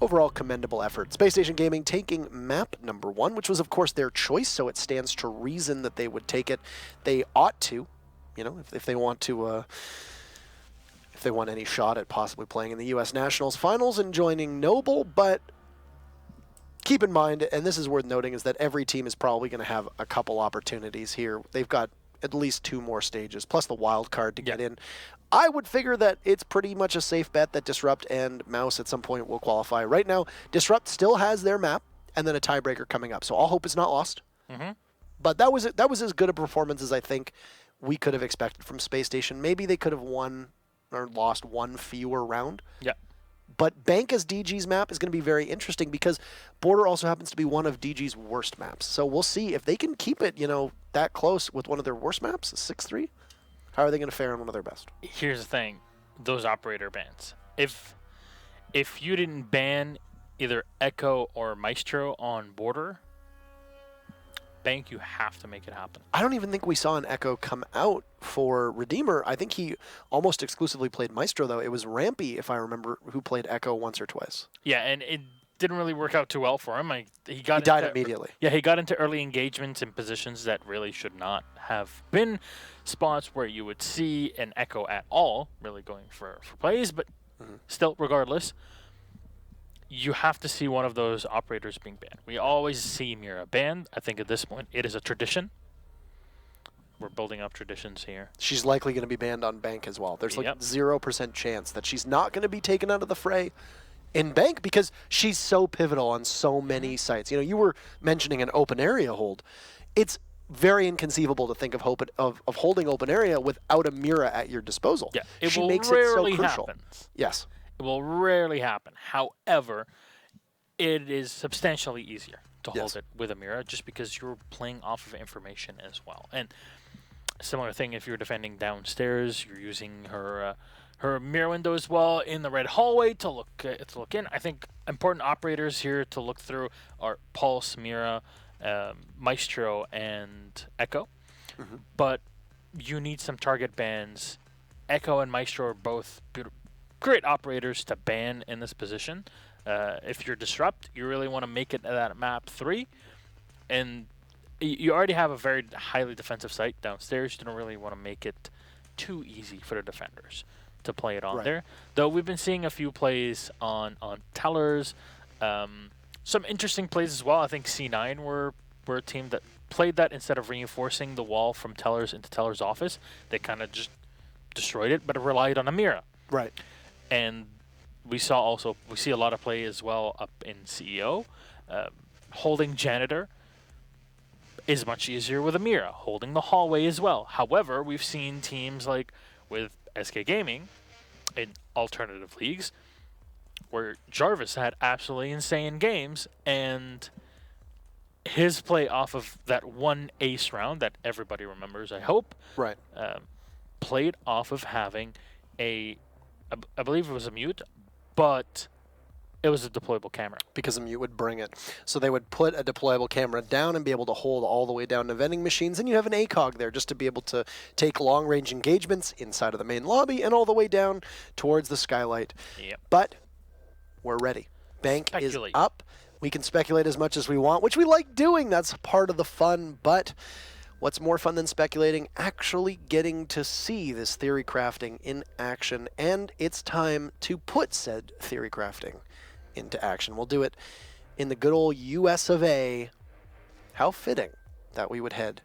Overall commendable effort. Spacestation Gaming taking map number 1, which was of course their choice, so it stands to reason that they would take it. They ought to, you know, if they want to, if they want any shot at possibly playing in the U.S. Nationals Finals and joining Noble, but keep in mind, and this is worth noting, is that every team is probably going to have a couple opportunities here. They've got at least 2 more stages, plus the wild card to get in. I would figure that it's pretty much a safe bet that Disrupt and Mouse at some point will qualify. Right now, Disrupt still has their map, and then a tiebreaker coming up, so all hope is not lost. But that was as good a performance as I think we could have expected from Spacestation. Maybe they could have won or lost 1 fewer round. Yeah. But Bank as DG's map is going to be very interesting because Border also happens to be one of DG's worst maps. So we'll see if they can keep it, you know, that close with one of their worst maps, 6-3. How are they going to fare on one of their best? Here's the thing, those operator bans. If you didn't ban either Echo or Maestro on Border, Bank, you have to make it happen. I don't even think we saw an Echo come out for Redeemer. I think he almost exclusively played Maestro, though. It was Rampy, if I remember, who played Echo once or twice. Yeah, and it didn't really work out too well for him. He died immediately. Yeah, he got into early engagements in positions that really should not have been spots where you would see an Echo at all, really going for plays, but still, regardless, you have to see one of those operators being banned. We always see Mira banned. I think at this point it is a tradition. We're building up traditions here. She's likely going to be banned on Bank as well. There's like 0% chance that she's not going to be taken out of the fray in Bank because she's so pivotal on so many sites. You know, you were mentioning an open area hold. It's very inconceivable to think of holding open area without a Mira at your disposal. Yeah, it she will makes rarely it so crucial. happen. Yes. It will rarely happen. However, it is substantially easier to hold it with a Mira just because you're playing off of information as well. And a similar thing if you're defending downstairs, you're using her mirror window as well in the red hallway to look in. I think important operators here to look through are Pulse, Mira, Maestro, and Echo. But you need some target bans. Echo and Maestro are both great operators to ban in this position. If you're Disrupt, you really want to make it that map 3. And you already have a very highly defensive site downstairs. You don't really want to make it too easy for the defenders to play it on there. Though we've been seeing a few plays on Tellers. Some interesting plays as well. I think C9 were a team that played that instead of reinforcing the wall from Tellers into Tellers' office. They kind of just destroyed it, but it relied on a Mira. Right. And we see a lot of play as well up in CEO. Holding Janitor is much easier with a Mira. Holding the hallway as well. However, we've seen teams like with SK Gaming in alternative leagues where Jarvis had absolutely insane games, and his play off of that one ace round that everybody remembers, I hope, played off of having I believe it was a mute, but it was a deployable camera. Because a mute would bring it. So they would put a deployable camera down and be able to hold all the way down to vending machines, and you have an ACOG there just to be able to take long-range engagements inside of the main lobby and all the way down towards the skylight. Yep. But we're ready. Bank is up. We can speculate as much as we want, which we like doing. That's part of the fun, but what's more fun than speculating? Actually getting to see this theory crafting in action, and it's time to put said theory crafting into action. We'll do it in the good old US of A. How fitting that we would head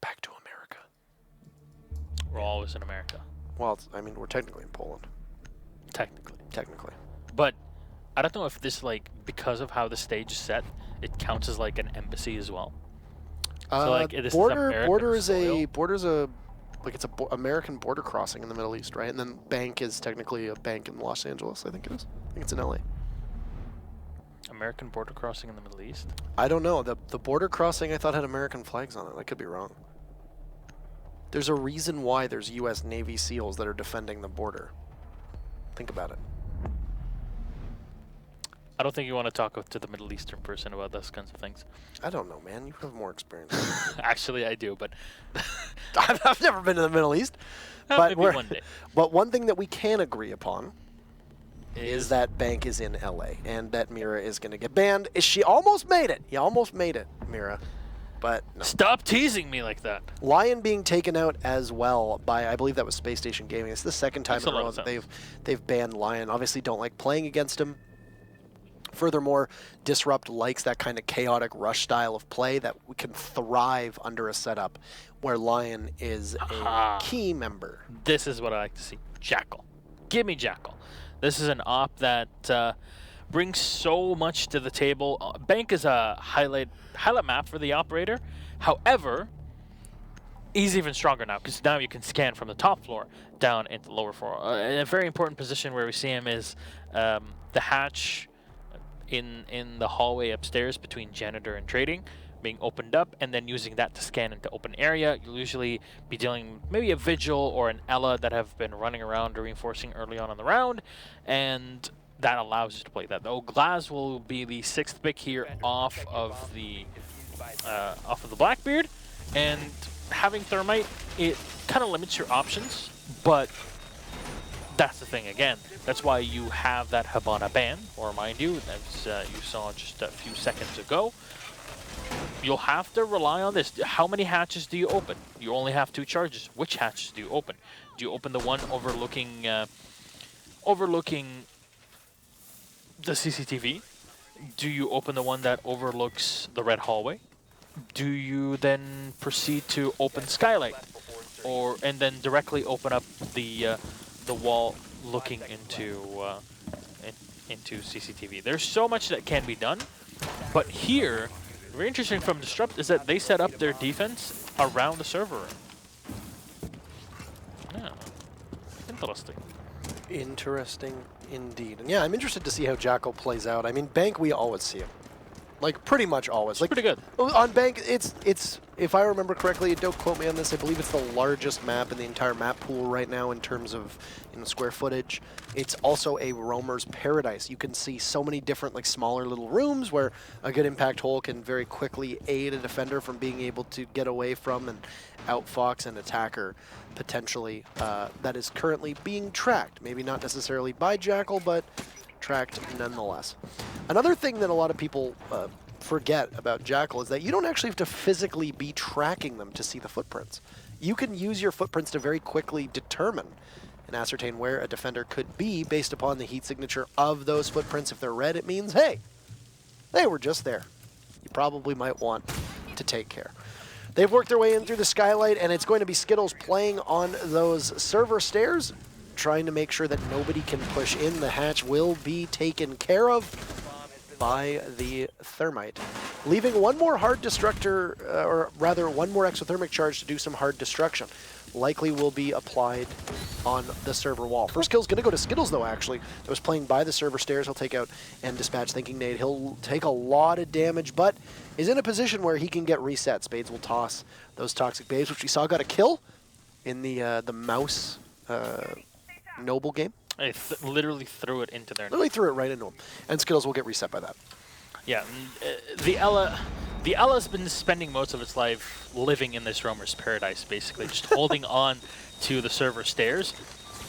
back to America. We're always in America. Well, I mean, we're technically in Poland. Technically. But I don't know if this, like, because of how the stage is set, it counts as like an embassy as well. So like this border's a like it's a American border crossing in the Middle East, right? And then bank is technically a bank in Los Angeles. I think it is. I think it's in LA. American border crossing in the Middle East? I don't know. The border crossing I thought had American flags on it. I could be wrong. There's a reason why there's U.S. Navy SEALs that are defending the border. Think about it. I don't think you want to talk to the Middle Eastern person about those kinds of things. I don't know, man. You have more experience. Actually, I do, but I've never been to the Middle East. Maybe one day. But one thing that we can agree upon is that bank is in LA and that Mira is going to get banned. She almost made it. You almost made it, Mira. But no. Stop teasing me like that. Lion being taken out as well by, I believe that was Spacestation Gaming. It's the second time in a row that they've banned Lion. Obviously don't like playing against him. Furthermore, Disrupt likes that kind of chaotic rush style of play that we can thrive under a setup where Lion is a key member. This is what I like to see. Jackal. Give me Jackal. This is an op that brings so much to the table. Bank is a highlight map for the operator. However, he's even stronger now because now you can scan from the top floor down into the lower floor. A very important position where we see him is the hatch in the hallway upstairs between janitor and trading being opened up, and then using that to scan into open area. You'll usually be dealing maybe a Vigil or an Ella that have been running around reinforcing early on in the round, and that allows you to play that. Though Glaz will be the 6th pick here off of the Blackbeard, and having Thermite, it kind of limits your options, but that's the thing again. That's why you have that Habana ban, or mind you, as you saw just a few seconds ago. You'll have to rely on this. How many hatches do you open? You only have 2 charges. Which hatches do you open? Do you open the one overlooking the CCTV? Do you open the one that overlooks the red hallway? Do you then proceed to open Skylight, and then directly open up the wall looking into CCTV? There's so much that can be done, but here, very interesting from Disrupt is that they set up their defense around the server room. Yeah, interesting. Interesting indeed. And yeah, I'm interested to see how Jackal plays out. I mean, Bank, we always see him. Like, pretty much always. Like, pretty good. On Bank, it's if I remember correctly, don't quote me on this, I believe it's the largest map in the entire map pool right now in terms of square footage. It's also a roamer's paradise. You can see so many different, like, smaller little rooms where a good impact hole can very quickly aid a defender from being able to get away from and outfox an attacker potentially that is currently being tracked. Maybe not necessarily by Jackal, but tracked nonetheless. Another thing that a lot of people forget about Jackal is that you don't actually have to physically be tracking them to see the footprints. You can use your footprints to very quickly determine and ascertain where a defender could be based upon the heat signature of those footprints. If they're red, it means, hey, they were just there. You probably might want to take care. They've worked their way in through the Skylight, and it's going to be Skittles playing on those server stairs, trying to make sure that nobody can push in. The hatch will be taken care of by the Thermite, leaving one more hard destructor, or rather one more exothermic charge to do some hard destruction. Likely will be applied on the server wall. First kill's going to go to Skittles, though, actually. That was playing by the server stairs. He'll take out and dispatch Thinking Nade. He'll take a lot of damage, but is in a position where he can get reset. Spades will toss those Toxic Babes, which we saw got a kill in the Mouse Noble game. I literally threw it into there. Literally threw it right into him. And Skittles will get reset by that. Yeah, the Ella's been spending most of its life living in this roamer's paradise, basically, just holding on to the server stairs,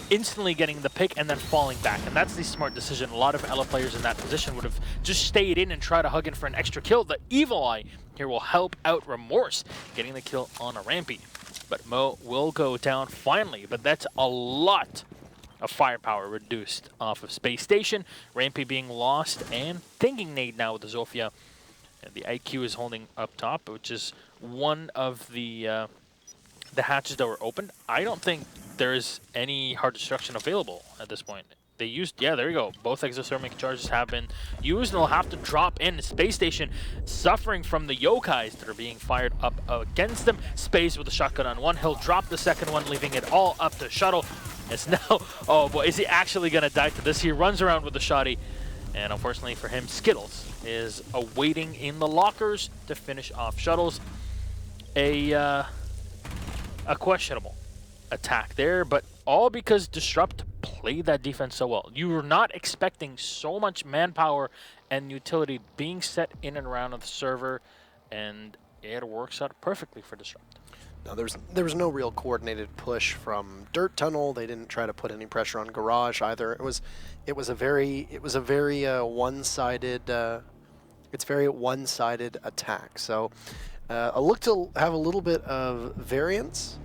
instantly getting the pick and then falling back. And that's the smart decision. A lot of Ella players in that position would have just stayed in and tried to hug in for an extra kill. The Evil Eye here will help out Remorse, getting the kill on a Rampy. But Mo will go down finally, but that's a lot of firepower reduced off of Space Station. Rampy being lost, and Thinking Nade now with the Zofia The IQ is holding up top, which is one of the hatches that were opened. I don't think there's any hard destruction available at this point. They used, yeah, there you go. Both exothermic charges have been used, and they'll have to drop in. Space Station suffering from the yokais that are being fired up against them. Space with a shotgun on one. He'll drop the second one, leaving it all up to Shuttle. It's now, oh boy, is he actually going to die to this? He runs around with the shotty, and unfortunately for him, Skittles is awaiting in the lockers to finish off Shuttles. A questionable attack there, but all because Disrupt played that defense so well. You were not expecting so much manpower and utility being set in and around the server, and it works out perfectly for Disrupt. No, there was no real coordinated push from Dirt Tunnel. They didn't try to put any pressure on Garage either. It was a very one-sided attack. So I look to have a little bit of variance,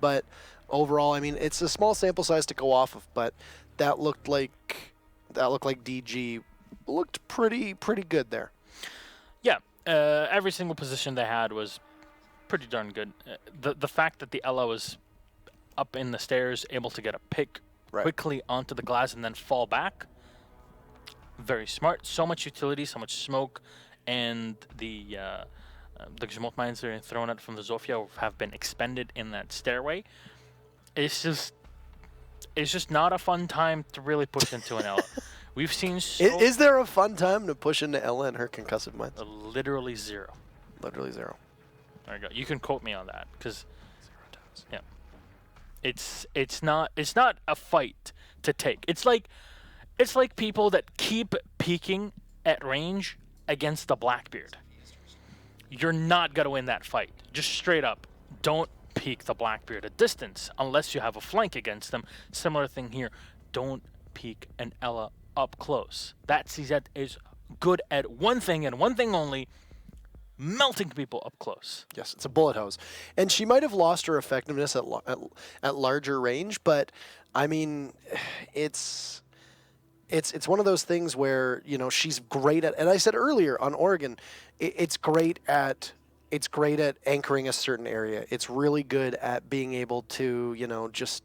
but overall, I mean, it's a small sample size to go off of, but that looked like DG looked pretty good there. Yeah, every single position they had was pretty darn good. The fact that the Ella was up in the stairs, able to get a pick quickly onto the glass and then fall back, very smart. So much utility, so much smoke, and the Gzmot mines that are thrown out from the Zofia have been expended in that stairway. It's just not a fun time to really push into an Ella. We've seen Is there a fun time to push into Ella and her concussive mines? Literally zero. Literally zero. There you go. You can quote me on that, because yeah, it's not a fight to take. It's like people that keep peeking at range against the Blackbeard. You're not gonna win that fight. Just straight up, don't peek the Blackbeard at distance unless you have a flank against them. Similar thing here. Don't peek an Ella up close. That CZ is good at one thing and one thing only: melting people up close. Yes, it's a bullet hose. And she might have lost her effectiveness at larger range, but I mean, it's one of those things where, you know, she's great at, and I said earlier on Oregon, it's great at anchoring a certain area. It's really good at being able to, you know, just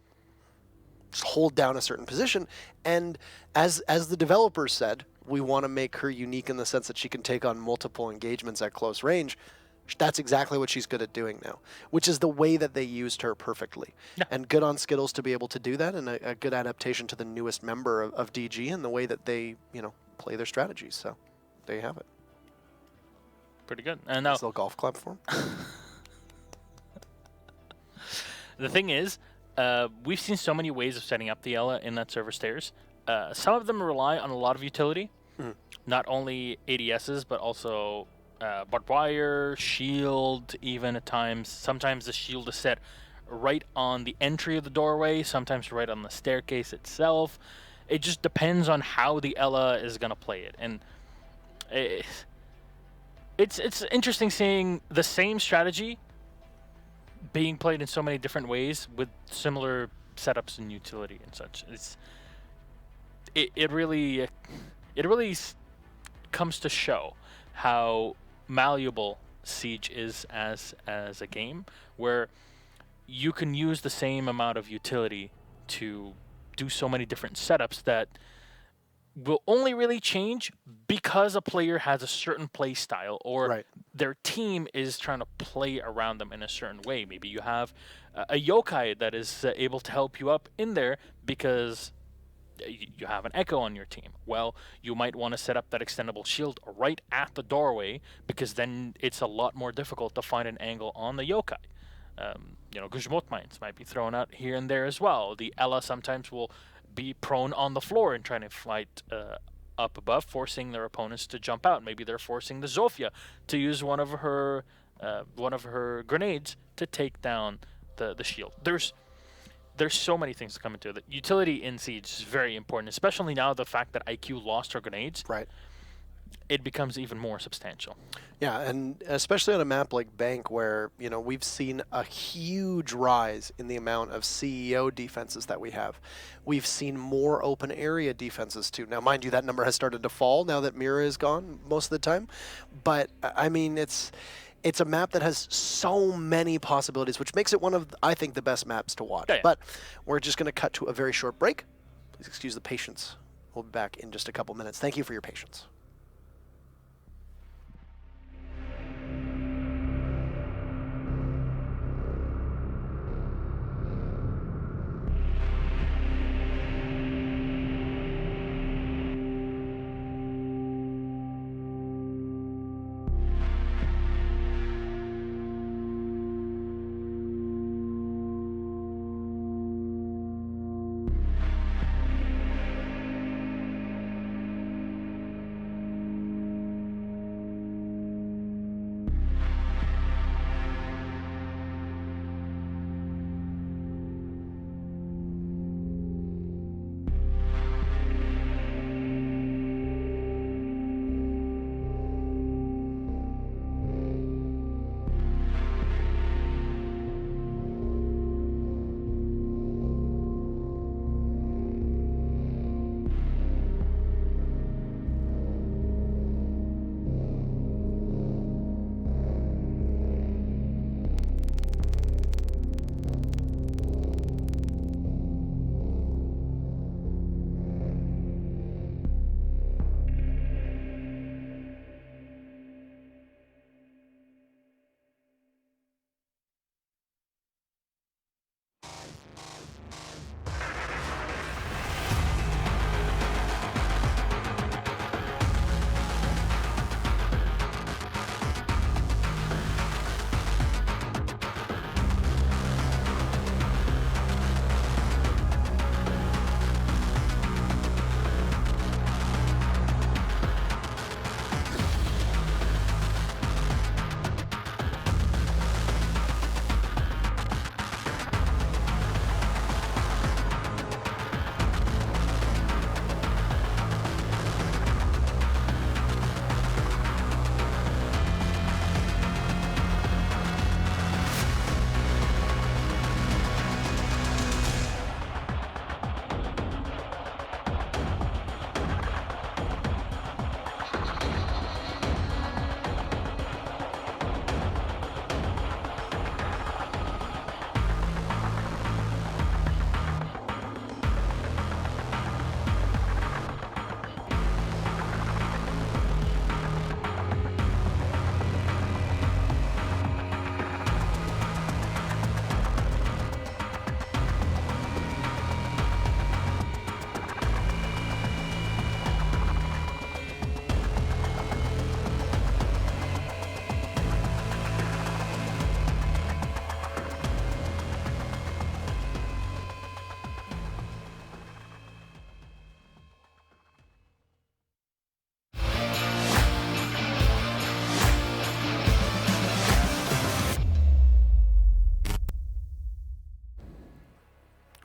hold down a certain position. And as the developers said, we want to make her unique in the sense that she can take on multiple engagements at close range. That's exactly what she's good at doing now, which is the way that they used her perfectly. Yeah. And good on Skittles to be able to do that, and a good adaptation to the newest member of DG and the way that they, you know, play their strategies. So there you have it. Pretty good. And now, nice little golf clap for him. The thing is, we've seen so many ways of setting up the Ella in that server stairs. Some of them rely on a lot of utility, not only ADSs, but also barbed wire, shield, even at times. Sometimes the shield is set right on the entry of the doorway, sometimes right on the staircase itself. It just depends on how the Ella is going to play it. And it's interesting seeing the same strategy being played in so many different ways with similar setups and utility and such. It really comes to show how malleable Siege is as a game, where you can use the same amount of utility to do so many different setups that will only really change because a player has a certain play style, or their team is trying to play around them in a certain way. Maybe you have a yokai that is able to help you up in there because you have an Echo on your team. Well, you might want to set up that extendable shield right at the doorway, because then it's a lot more difficult to find an angle on the yokai. You know, Gzmot mines might be thrown out here and there as well. The Ella sometimes will be prone on the floor and trying to fight up above, forcing their opponents to jump out. Maybe they're forcing the Zofia to use one of her grenades to take down the shield. There's so many things to come into it. Utility in Siege is very important, especially now the fact that IQ lost her grenades. Right. it becomes even more substantial. Yeah, and especially on a map like Bank where, you know, we've seen a huge rise in the amount of CEO defenses that we have. We've seen more open area defenses too. Now, mind you, that number has started to fall now that Mira is gone most of the time. But, I mean, it's a map that has so many possibilities, which makes it one of, I think, the best maps to watch. Yeah, yeah. But we're just going to cut to a very short break. Please excuse the patience. We'll be back in just a couple minutes. Thank you for your patience.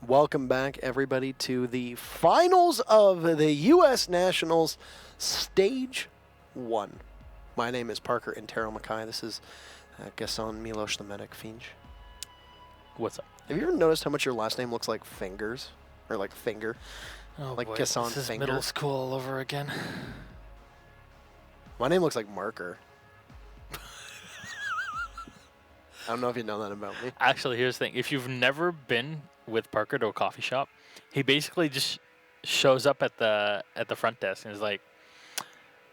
Welcome back, everybody, to the finals of the U.S. Nationals, Stage 1. My name is Parker Intero Mackay. This is Gasson Milos the Medic Finch. What's up? Have you ever noticed how much your last name looks like fingers? Or like finger? Oh Like boy, Gasson this is Finger? middle school all over again. My name looks like Marker. I don't know if you know that about me. Actually, here's the thing. If you've never been with Parker to a coffee shop, he basically just shows up at the front desk and is like,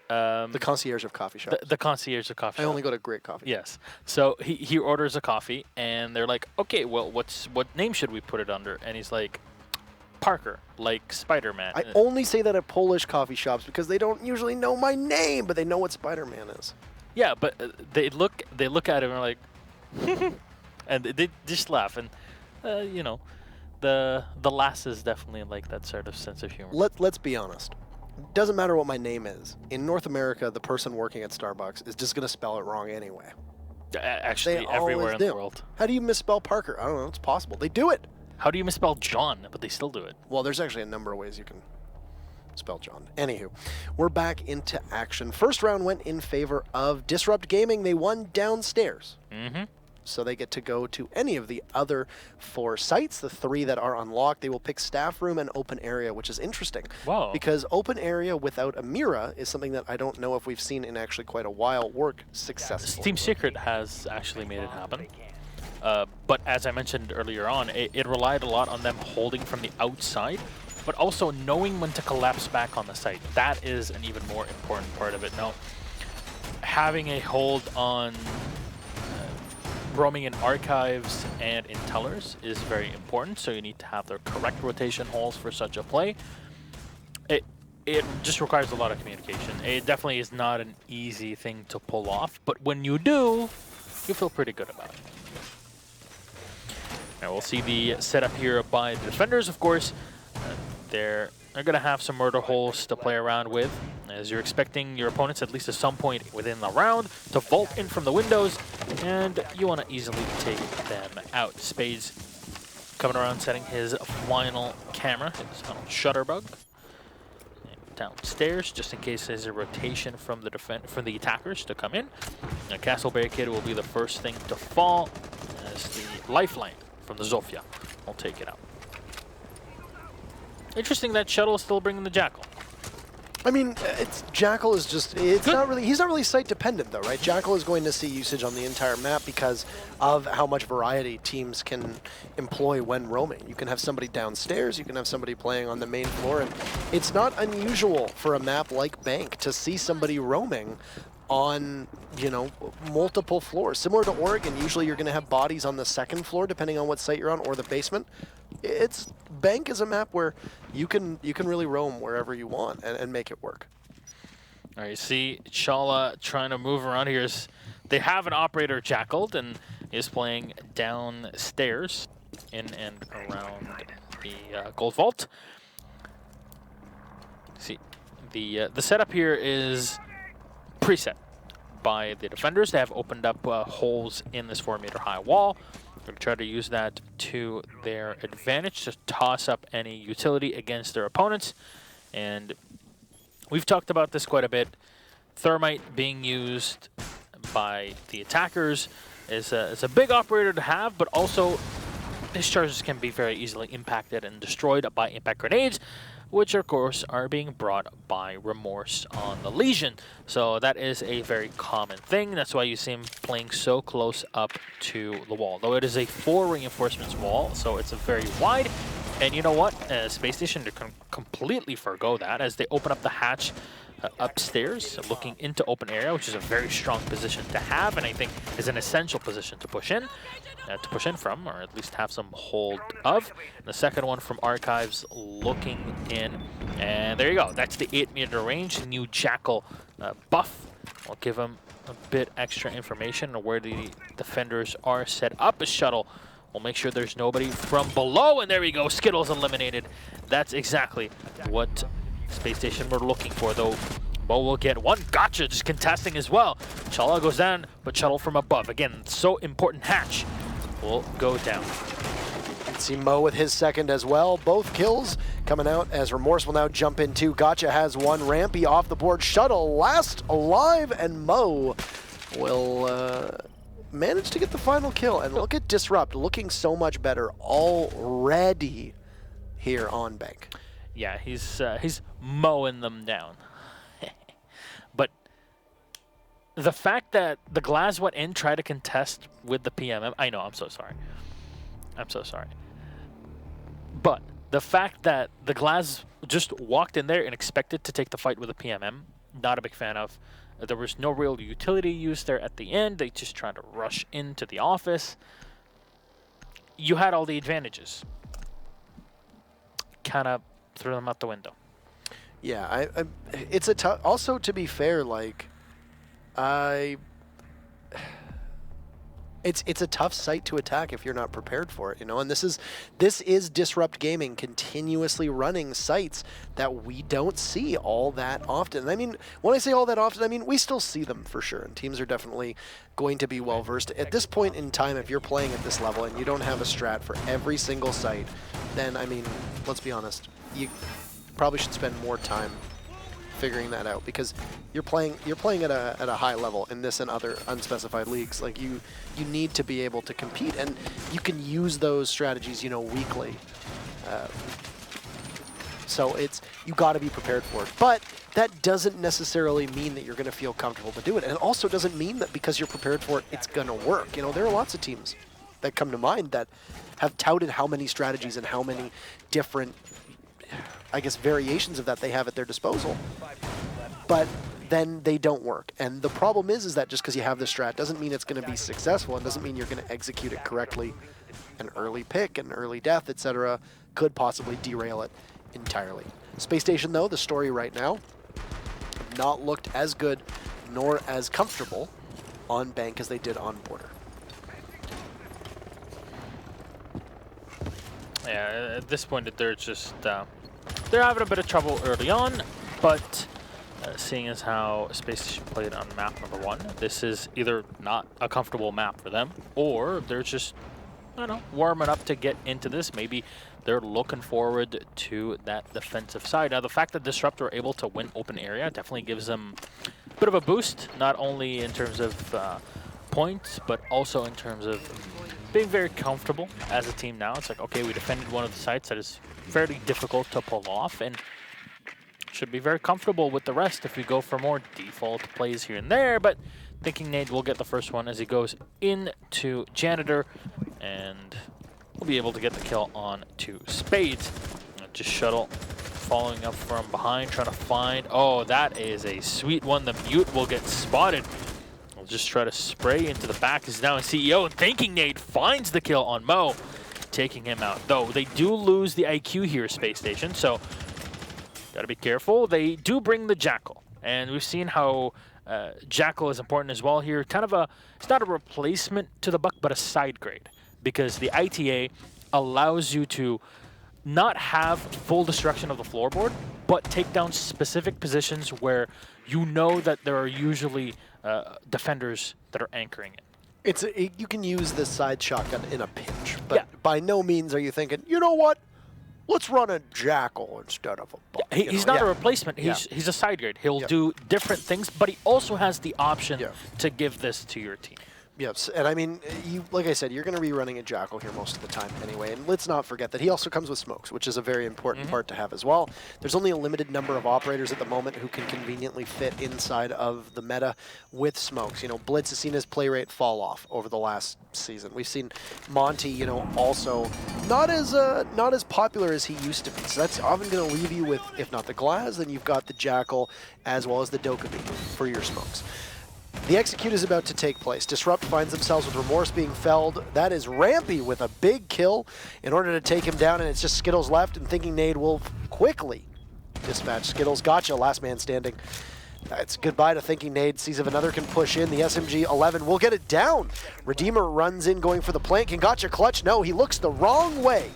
The concierge of coffee shops. the concierge of coffee I shop. only go to great coffee. Yes. So he orders a coffee, and they're like, okay, well, what name should we put it under? And he's like, Parker, like Spider-Man. I only say that at Polish coffee shops because they don't usually know my name, but they know what Spider-Man is. Yeah, but they look at him and are like, and they just laugh, and you know, the lasses definitely like that sort of sense of humor. Let's be honest. Doesn't matter what my name is. In North America, the person working at Starbucks is just going to spell it wrong anyway. Actually, They everywhere always in do. the world. How do you misspell Parker? I don't know. It's possible. They do it. How do you misspell John? But they still do it. Well, there's actually a number of ways you can Spelljawn. Anywho, we're back into action. First round went in favor of Disrupt Gaming. They won downstairs. So they get to go to any of the other 4 sites, the 3 that are unlocked. They will pick Staff Room and Open Area, which is interesting. Whoa. Because Open Area without a Mira is something that I don't know if we've seen in actually quite a while work successfully. Team Secret has actually made it happen. But as I mentioned earlier on, it relied a lot on them holding from the outside, but also knowing when to collapse back on the site. That is an even more important part of it. Now, having a hold on roaming in archives and in tellers is very important, so you need to have the correct rotation holes for such a play. It just requires a lot of communication. It definitely is not an easy thing to pull off, but when you do, you feel pretty good about it. Now we'll see the setup here by the defenders, of course. They're going to have some murder holes to play around with, as you're expecting your opponents, at least at some point within the round, to vault in from the windows, and you want to easily take them out. Spades coming around, setting his final camera, his final shutterbug. Downstairs, just in case there's a rotation from the attackers to come in. Now, Castle Barricade will be the first thing to fall, as the lifeline from the Zofia will take it out. Interesting that Shuttle is still bringing the Jackal. I mean, Jackal is just, he's not really site dependent though, right? Jackal is going to see usage on the entire map because of how much variety teams can employ when roaming. You can have somebody downstairs, you can have somebody playing on the main floor, and it's not unusual for a map like Bank to see somebody roaming on, you know, multiple floors. Similar to Oregon, usually you're going to have bodies on the second floor depending on what site you're on, or the basement. Bank is a map where you can really roam wherever you want and make it work. All right, you see Chala trying to move around here. They have an operator Jackaled and is playing downstairs in and around the Gold Vault. See, the setup here is preset by the defenders. They have opened up holes in this 4-meter high wall. They're going to try to use that to their advantage to toss up any utility against their opponents. And we've talked about this quite a bit. Thermite being used by the attackers is a big operator to have, but also discharges can be very easily impacted and destroyed by impact grenades, which of course are being brought by Remorse on the Legion. So that is a very common thing. That's why you see him playing so close up to the wall. Though it is a 4 reinforcements wall, so it's a very wide. And you know what? Space Station, they can completely forgo that as they open up the hatch upstairs, looking into open area, which is a very strong position to have, and I think is an essential position to push in from, or at least have some hold of. And the second one from Archives, looking in, and there you go. That's the 8-meter range. The new Jackal buff will give him a bit extra information on where the defenders are set up. A shuttle will make sure there's nobody from below, and there we go. Skittles eliminated. That's exactly what Space Station we're looking for, though. Mo will get one. Gotcha, just contesting as well. Chala goes down, but Shuttle from above. Again, so important hatch will go down. See Mo with his second as well. Both kills coming out as Remorse will now jump in too. Gotcha has one. Rampy off the board. Shuttle last alive, and Mo will manage to get the final kill. And look at Disrupt looking so much better already here on Bank. Yeah, he's mowing them down. But the fact that the Glaz went in, tried to contest with the PMM, I know, I'm so sorry. I'm so sorry. But the fact that the Glaz just walked in there and expected to take the fight with the PMM, not a big fan of. There was no real utility used there at the end. They just tried to rush into the office. You had all the advantages. Kind of threw them out the window. Yeah, it's a tough. Also, to be fair, like, it's a tough site to attack if you're not prepared for it, you know. And this is Disrupt Gaming continuously running sites that we don't see all that often. I mean, when I say all that often, I mean we still see them for sure, and teams are definitely going to be well versed. At this point in time, if you're playing at this level and you don't have a strat for every single site, then I mean, let's be honest, probably should spend more time figuring that out, because you're playing at a high level in this and other unspecified leagues. Like you need to be able to compete, and you can use those strategies, you know, weekly. So you got to be prepared for it. But that doesn't necessarily mean that you're going to feel comfortable to do it. And it also doesn't mean that because you're prepared for it, it's going to work. You know, there are lots of teams that come to mind that have touted how many strategies and how many different, I guess, variations of that they have at their disposal. But then they don't work. And the problem is that just because you have the strat doesn't mean it's going to be successful. It doesn't mean you're going to execute it correctly. An early pick, an early death, etc. could possibly derail it entirely. Space Station, though, the story right now, not looked as good nor as comfortable on bank as they did on border. Yeah, at this point, they're just they're having a bit of trouble early on, but seeing as how Space Station played on map number 1, this is either not a comfortable map for them, or they're just, I don't know, warming up to get into this. Maybe they're looking forward to that defensive side. Now, the fact that Disrupt were able to win open area definitely gives them a bit of a boost, not only in terms of points, but also in terms of being very comfortable as a team now. It's like, okay, we defended one of the sites that is fairly difficult to pull off, and should be very comfortable with the rest if we go for more default plays here and there. But Thinking Nade will get the first one as he goes into Janitor, and we'll be able to get the kill on to Spades. Just Shuttle following up from behind, trying to find. Oh, that is a sweet one. The mute will get spotted. We'll just try to spray into the back. He's now in CEO, and Thinking Nade finds the kill on Mo, taking him out. Though they do lose the IQ here, Space Station, so gotta be careful. They do bring the Jackal, and we've seen how Jackal is important as well here. Kind of it's not a replacement to the Buck, but a side grade, because the ITA allows you to not have full destruction of the floorboard, but take down specific positions where you know that there are usually defenders that are anchoring it. You can use this side shotgun in a pinch, but by no means are you thinking, you know what? Let's run a Jackal instead of a Buck. Yeah, he's not a replacement. He's a side grade. He'll do different things, but he also has the option to give this to your team. Yes, and I mean, like I said, you're going to be running a Jackal here most of the time anyway, and let's not forget that he also comes with smokes, which is a very important part to have as well. There's only a limited number of operators at the moment who can conveniently fit inside of the meta with smokes. You know, Blitz has seen his play rate fall off over the last season. We've seen Monty, you know, also not as popular as he used to be. So that's often going to leave you with, if not the Glaz, then you've got the Jackal as well as the Dokkaebi for your smokes. The execute is about to take place. Disrupt finds themselves with Remorse being felled. That is Rampy with a big kill in order to take him down, and it's just Skittles left, and Thinking Nade will quickly dispatch Skittles. Gotcha, last man standing. It's goodbye to Thinking Nade. Sees if another can push in. The SMG-11 will get it down. Redeemer runs in going for the plank, and Gotcha clutch. No, he looks the wrong way.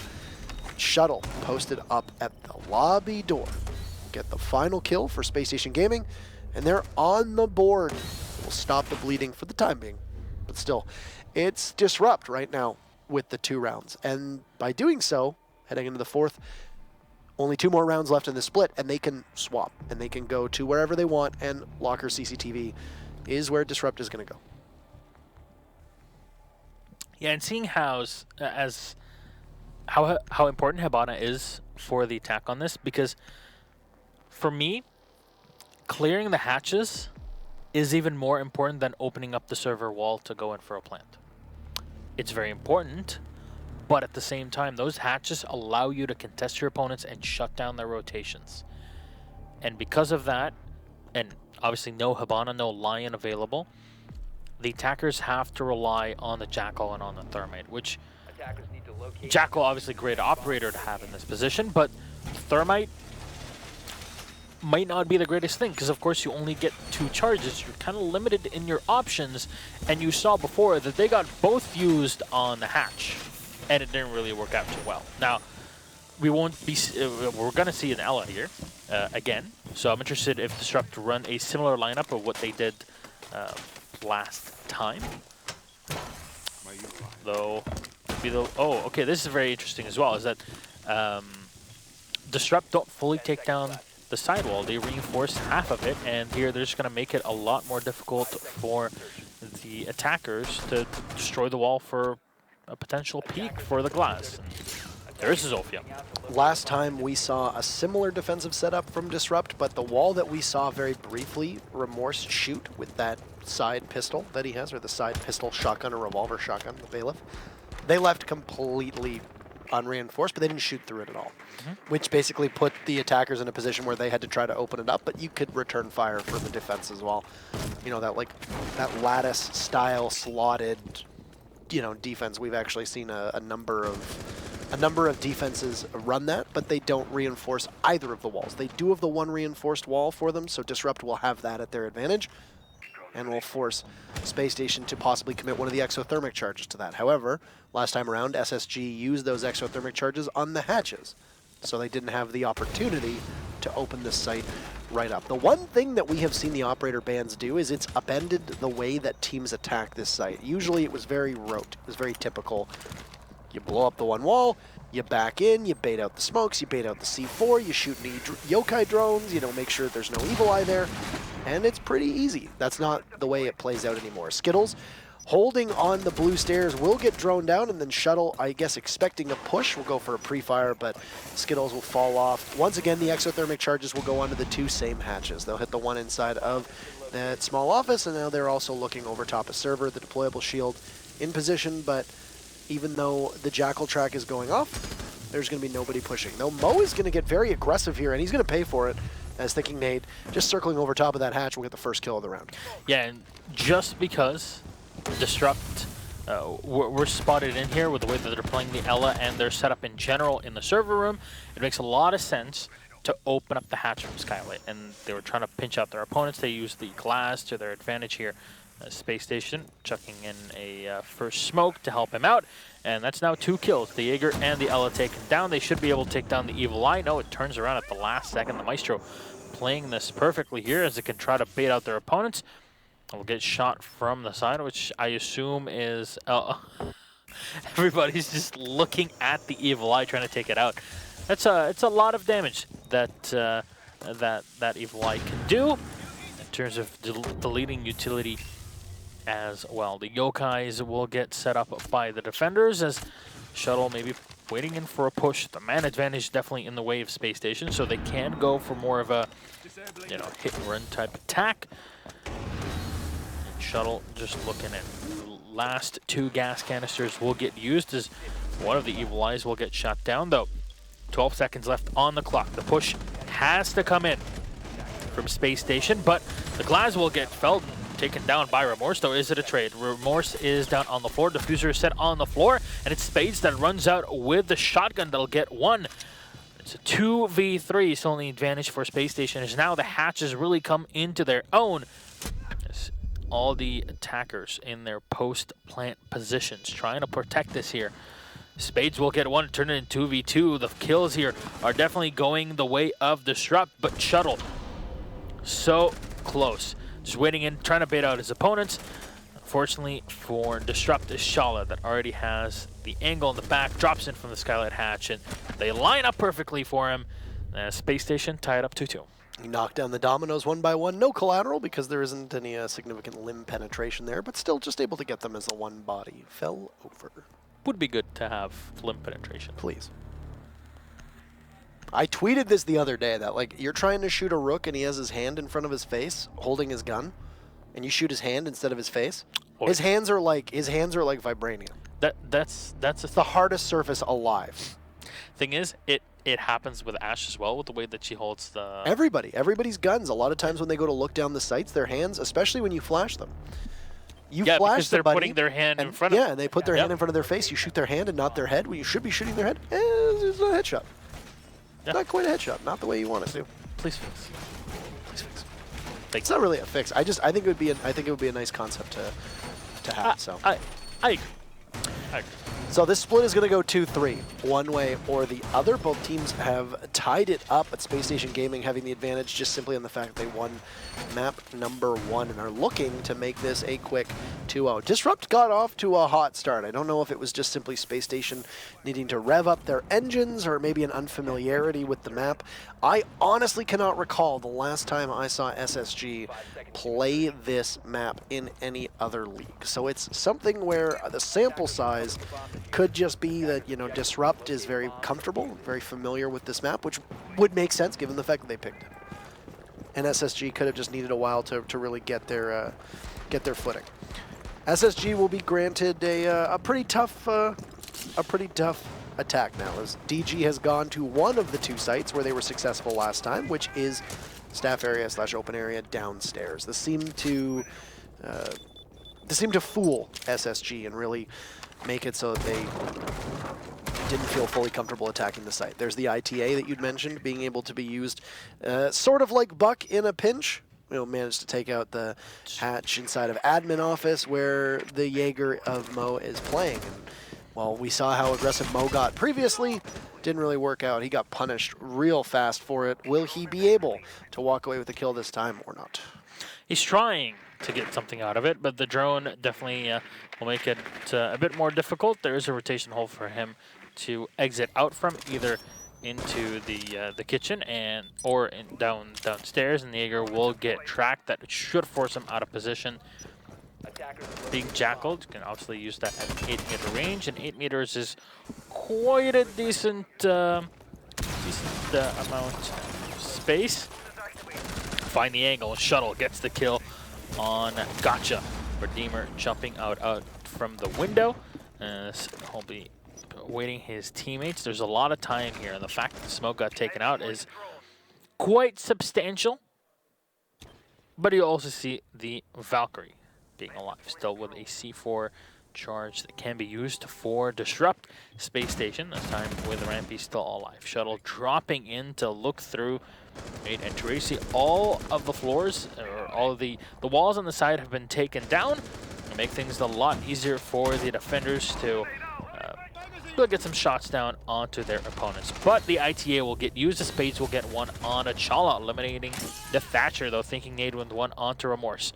Shuttle posted up at the lobby door. Get the final kill for Space Station Gaming, and they're on the board. Will stop the bleeding for the time being, but still, it's Disrupt right now with the 2 rounds, and by doing so, heading into the 4th, only 2 more rounds left in the split, and they can swap, and they can go to wherever they want, and Locker CCTV is where Disrupt is going to go. Yeah, and seeing how important Hibana is for the attack on this, because for me, clearing the hatches is even more important than opening up the server wall to go in for a plant. It's very important, but at the same time, those hatches allow you to contest your opponents and shut down their rotations. And because of that, and obviously no Hibana, no Lion available, the attackers have to rely on the Jackal and on the Thermite, which Jackal, obviously a great operator to have in this position, but Thermite might not be the greatest thing, because of course you only get 2 charges. You're kind of limited in your options, and you saw before that they got both used on the hatch, and it didn't really work out too well. Now, we're going to see an Ela here again, so I'm interested if Disrupt run a similar lineup of what they did last time. Though, oh, okay, this is very interesting as well, is that Disrupt don't fully take down the sidewall. They reinforce half of it, and here they're just going to make it a lot more difficult for the attackers to destroy the wall for a potential peek for the glass. There's Zofia. Last time we saw a similar defensive setup from Disrupt, but the wall that we saw very briefly Remorse shoot with that side pistol that he has, or the side pistol shotgun or revolver shotgun, the Bailiff, they left completely unreinforced, but they didn't shoot through it at all, which basically put the attackers in a position where they had to try to open it up, but you could return fire for the defense as well. You know, that lattice style slotted, you know, defense. We've actually seen a number of defenses run that, but they don't reinforce either of the walls. They do have the one reinforced wall for them, so Disrupt will have that at their advantage, and will force Space Station to possibly commit one of the exothermic charges to that. However, last time around, SSG used those exothermic charges on the hatches, so they didn't have the opportunity to open this site right up. The one thing that we have seen the operator bands do is it's upended the way that teams attack this site. Usually it was very rote, it was very typical. You blow up the one wall, you back in, you bait out the smokes, you bait out the C4, you shoot any yokai drones, you know, make sure there's no evil eye there, and it's pretty easy. That's not the way it plays out anymore. Skittles, holding on the blue stairs, will get droned down, and then Shuttle, I guess expecting a push, will go for a pre-fire, but Skittles will fall off. Once again, the exothermic charges will go onto the two same hatches. They'll hit the one inside of that small office, and now they're also looking over top of server, the deployable shield in position, but even though the Jackal track is going off, there's going to be nobody pushing. Though Mo is going to get very aggressive here, and he's going to pay for it, as Thinking Nade, just circling over top of that hatch, will get the first kill of the round. Yeah, and just because Disrupt we're spotted in here with the way that they're playing the Ela and their setup in general in the server room, it makes a lot of sense to open up the hatch from Skyway. And they were trying to pinch out their opponents. They used the glass to their advantage here. Space Station chucking in a first smoke to help him out, and that's now 2 kills. The Jaeger and the Ela taken down. They should be able to take down the Evil Eye. No, it turns around at the last second. The Maestro playing this perfectly here as it can try to bait out their opponents. Will get shot from the side, which I assume is everybody's just looking at the Evil Eye trying to take it out. It's a lot of damage that that Evil Eye can do in terms of deleting utility as well. The Yokais will get set up by the defenders as Shuttle maybe waiting in for a push. The man advantage definitely in the way of Space Station, so they can go for more of a, you know, hit and run type attack. And Shuttle just looking at the last 2 gas canisters will get used as one of the Evil Eyes will get shot down, though. 12 seconds left on the clock. The push has to come in from Space Station, but the Glass will get felled and taken down by Remorse, though. Is it a trade? Remorse is down on the floor. Diffuser is set on the floor, and it's Spades that runs out with the shotgun that'll get 1. It's a 2v3, still in the advantage for Space Station, as now the hatches really come into their own. As all the attackers in their post-plant positions trying to protect this here. Spades will get 1, turn it into 2v2. The kills here are definitely going the way of Disrupt, but Shuttle so close. Just waiting in, trying to bait out his opponents. Unfortunately for Disrupt is Shala that already has the angle in the back, drops in from the skylight hatch, and they line up perfectly for him. Space Station tied up 2-2. He knocked down the dominoes one by one. No collateral because there isn't any significant limb penetration there, but still just able to get them as the one body fell over. Would be good to have limb penetration. Please. I tweeted this the other day that, like, you're trying to shoot a rook and he has his hand in front of his face holding his gun, and you shoot his hand instead of his face. Oh, his hands are like vibranium. That's the hardest surface alive. Thing is, it happens with Ash as well, with the way that she holds the... Everybody's guns. A lot of times when they go to look down the sights, their hands, especially when you flash them. You flash because they're putting their hand in front of them. Yeah, and they put their hand in front of their face. You shoot their hand and not their head. When you should be shooting their head, it's not a headshot. Yeah. Not quite a headshot. Not the way you want it to. Please fix. Please fix. It's not really a fix. I think it would be a nice concept to have. I agree. So this split is going to go 2-3, one way or the other. Both teams have tied it up, but Space Station Gaming having the advantage just simply on the fact that they won map number 1 and are looking to make this a quick 2-0. Disrupt got off to a hot start. I don't know if it was just simply Space Station needing to rev up their engines or maybe an unfamiliarity with the map. I honestly cannot recall the last time I saw SSG play this map in any other league. So it's something where the sample size could just be that, you know, Disrupt is very comfortable, very familiar with this map, which would make sense given the fact that they picked it. And SSG could have just needed a while to really get their footing. SSG will be granted a pretty tough attack now, as DG has gone to one of the 2 sites where they were successful last time, which is staff area / open area downstairs. This seemed to fool SSG and really make it so that they didn't feel fully comfortable attacking the site. There's the ITA that you'd mentioned being able to be used sort of like Buck in a pinch. We'll manage to take out the hatch inside of admin office where the Jaeger of Mo is playing. And, well, we saw how aggressive Mo got previously. Didn't really work out. He got punished real fast for it. Will he be able to walk away with the kill this time or not? He's trying to get something out of it, but the drone definitely will make it a bit more difficult. There is a rotation hole for him to exit out from, either into the kitchen or downstairs, and the Jaeger will get tracked. That should force him out of position. Being jackaled, you can obviously use that at 8-meter range, and 8 meters is quite a decent amount of space. Find the angle, Shuttle gets the kill on Gotcha. Redeemer jumping out from the window. He'll be awaiting his teammates. There's a lot of time here, and the fact that the smoke got taken out is quite substantial. But you also see the Valkyrie being alive, still with a C4 charge that can be used for Disrupt. Space Station, this time with Rampy still alive. Shuttle dropping in to look through. And Tracy, all of the floors, or all of the walls on the side have been taken down. To make things a lot easier for the defenders to get some shots down onto their opponents. But the ITA will get used. The Spades will get one on a Chala, eliminating the Thatcher, though, thinking Nade with one onto Remorse.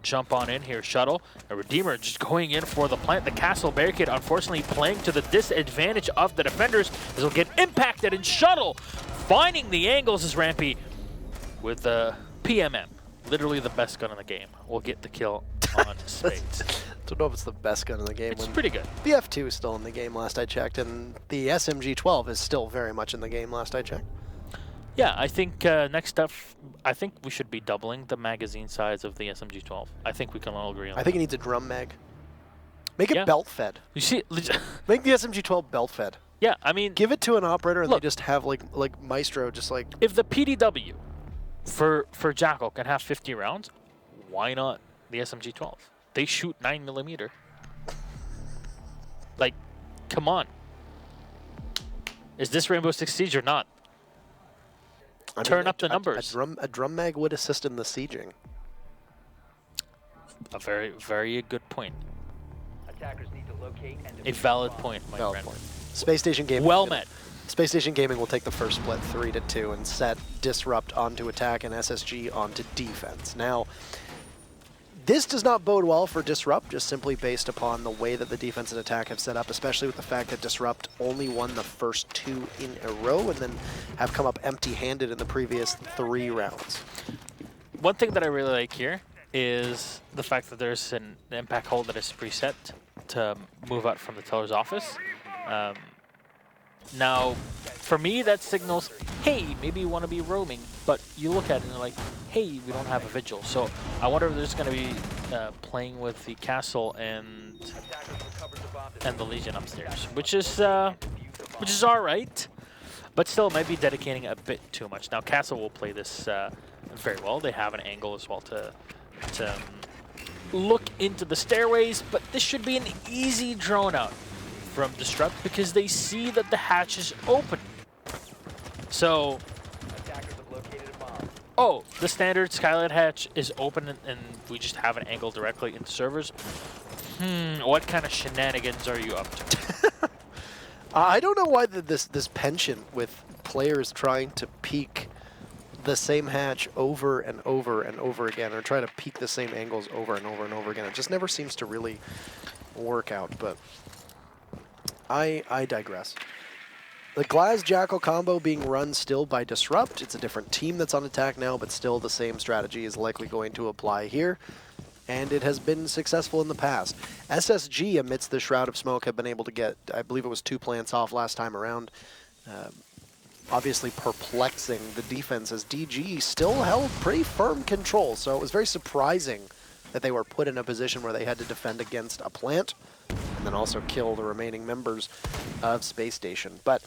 Jump on in here, Shuttle. A Redeemer just going in for the plant. The castle barricade, unfortunately, playing to the disadvantage of the defenders, as will get impacted, and Shuttle finding the angles is Rampy with the PMM. Literally the best gun in the game. Will get the kill on Spades. Don't know if it's the best gun in the game. It's pretty good. The F2 is still in the game last I checked, and the SMG-12 is still very much in the game last I checked. Yeah, I think next up, I think we should be doubling the magazine size of the SMG-12. I think we can all agree on that. I think it needs a drum mag. Make it belt-fed. You see, make the SMG-12 belt-fed. Yeah, I mean, give it to an operator and look, they just have like Maestro, just like. If the PDW for Jackal can have 50 rounds, why not the SMG-12? They shoot 9mm. Like, come on. Is this Rainbow Six Siege or not? Turn up the numbers. A drum mag would assist in the sieging. A very, very good point. Attackers need to locate and a valid point, my friend. Point. Space Station Gaming. Well met. Space Station Gaming will take the first split 3-2 and set Disrupt onto attack and SSG onto defense. Now, this does not bode well for Disrupt, just simply based upon the way that the defense and attack have set up, especially with the fact that Disrupt only won the first 2 in a row and then have come up empty-handed in the previous 3 rounds. One thing that I really like here is the fact that there's an impact hole that is preset to move out from the teller's office. Now, for me, that signals, hey, maybe you want to be roaming, but you look at it and you're like, hey, we don't have a vigil. So I wonder if there's going to be playing with the castle and the Legion upstairs, which is all right, but still might be dedicating a bit too much. Now, castle will play this very well. They have an angle as well to look into the stairways, but this should be an easy drone out from Disrupt because they see that the hatch is open. So, oh, the standard skylight hatch is open and we just have an angle directly into servers. What kind of shenanigans are you up to? I don't know why this penchant with players trying to peek the same hatch over and over and over again, or try to peek the same angles over and over and over again. It just never seems to really work out, but I digress. The Glaz Jackal combo being run still by Disrupt. It's a different team that's on attack now, but still the same strategy is likely going to apply here. And it has been successful in the past. SSG, amidst the Shroud of Smoke, have been able to get, I believe it was 2 plants off last time around. Obviously perplexing the defense as DG still held pretty firm control. So it was very surprising that they were put in a position where they had to defend against a plant and then also kill the remaining members of Spacestation. But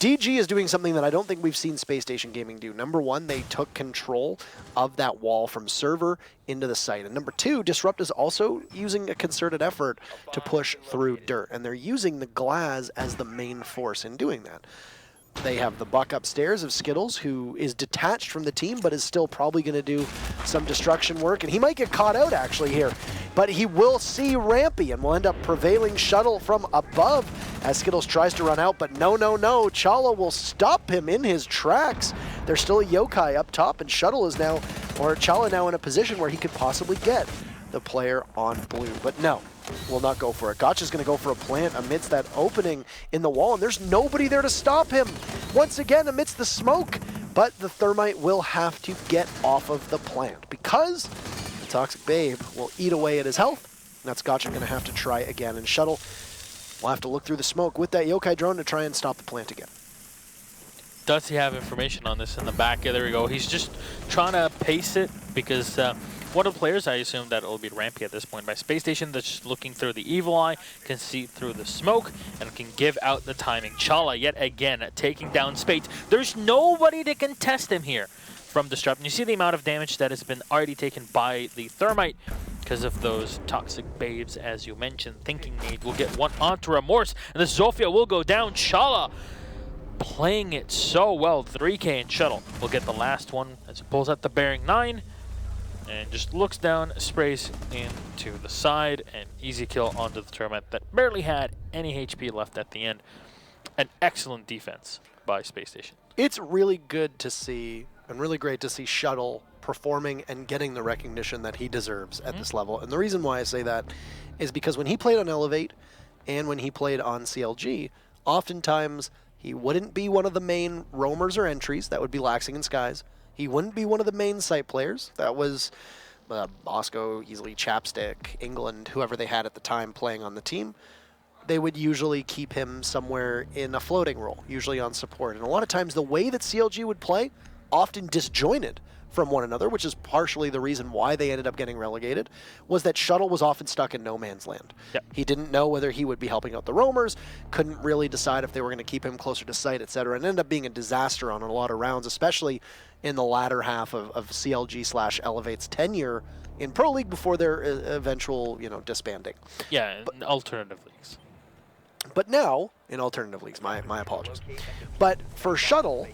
DG is doing something that I don't think we've seen Spacestation Gaming do. Number one, they took control of that wall from server into the site. And number two, Disrupt is also using a concerted effort to push through dirt. And they're using the Glaz as the main force in doing that. They have the buck upstairs of Skittles, who is detached from the team, but is still probably going to do some destruction work. And he might get caught out, actually, here. But he will see Rampy and will end up prevailing Shuttle from above as Skittles tries to run out. But no, no, no. Chala will stop him in his tracks. There's still a Yokai up top, and Shuttle is now, or Chala now in a position where he could possibly get the player on blue. But no, will not go for it. Gotcha's going to go for a plant amidst that opening in the wall, and there's nobody there to stop him. Once again, amidst the smoke, but the Thermite will have to get off of the plant because the Toxic Babe will eat away at his health. And that's Gotcha going to have to try again, and Shuttle will have to look through the smoke with that Yokai drone to try and stop the plant again. Does he have information on this in the back? Yeah, there we go. He's just trying to pace it because one of the players, I assume that it'll be Rampy at this point, by Spacestation, that's just looking through the Evil Eye, can see through the smoke, and can give out the timing. Chala, yet again, taking down Spades. There's nobody to contest him here from Disrupt. And you see the amount of damage that has been already taken by the Thermite because of those Toxic Babes, as you mentioned. Thinking Nade will get one onto Remorse, and the Zofia will go down. Chala playing it so well. 3K and Shuttle will get the last one as it pulls out the Bearing 9. And just looks down, sprays into the side, and easy kill onto the Termite that barely had any HP left at the end. An excellent defense by Spacestation. It's really good to see, and really great to see Shuttle performing and getting the recognition that he deserves at this level. And the reason why I say that is because when he played on Elevate and when he played on CLG, oftentimes he wouldn't be one of the main roamers or entries. That would be Laxing and Skies. He wouldn't be one of the main site players. That was Bosco, easily Chapstick, England, whoever they had at the time playing on the team. They would usually keep him somewhere in a floating role, usually on support. And a lot of times the way that CLG would play, often disjointed from one another, which is partially the reason why they ended up getting relegated, was that Shuttle was often stuck in no man's land. Yep. He didn't know whether he would be helping out the roamers, couldn't really decide if they were going to keep him closer to site, etc., and ended up being a disaster on a lot of rounds, especially in the latter half of CLG/Elevate's tenure in Pro League before their eventual, disbanding. Yeah, in alternative leagues. But now, in alternative leagues, my apologies. But for Shuttle,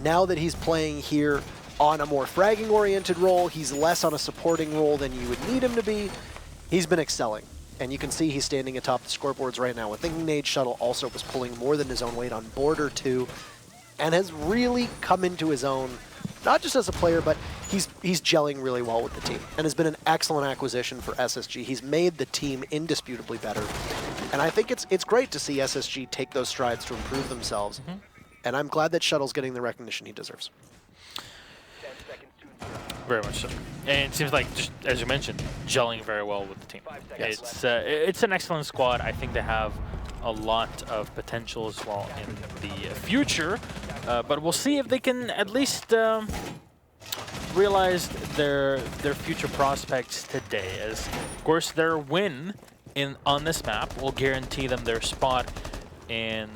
now that he's playing here on a more fragging-oriented role, he's less on a supporting role than you would need him to be. He's been excelling. And you can see he's standing atop the scoreboards right now. With Thinking Nade, Shuttle also was pulling more than his own weight on Border 2 and has really come into his own, not just as a player, but he's gelling really well with the team and has been an excellent acquisition for SSG. He's made the team indisputably better. And I think it's great to see SSG take those strides to improve themselves. And I'm glad that Shuttle's getting the recognition he deserves. Very much so. And it seems like, just as you mentioned, gelling very well with the team. Yes. It's an excellent squad. I think they have a lot of potential as well in the future. But we'll see if they can at least realize their future prospects today. As, of course, their win on this map will guarantee them their spot in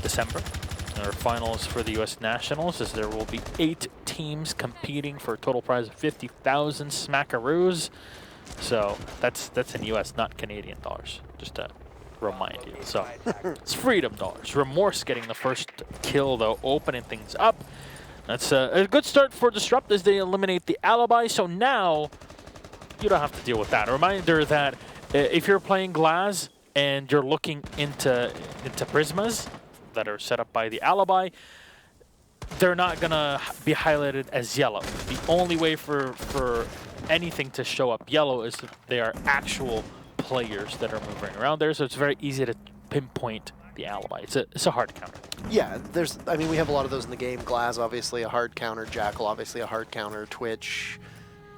December. Our finals for the U.S. Nationals, as there will be 8 teams competing for a total prize of 50,000 smackaroos. So that's in U.S., not Canadian dollars, just to remind you. So it's freedom dollars. Remorse getting the first kill, though, opening things up. That's a good start for Disrupt as they eliminate the alibi. So now you don't have to deal with that. A reminder that if you're playing Glaz, and you're looking into prismas that are set up by the alibi, they're not gonna be highlighted as yellow. The only way for anything to show up yellow is if they are actual players that are moving around there, so it's very easy to pinpoint the alibi. It's a hard counter. Yeah, I mean, we have a lot of those in the game. Glaz, obviously a hard counter. Jackal, obviously a hard counter. Twitch,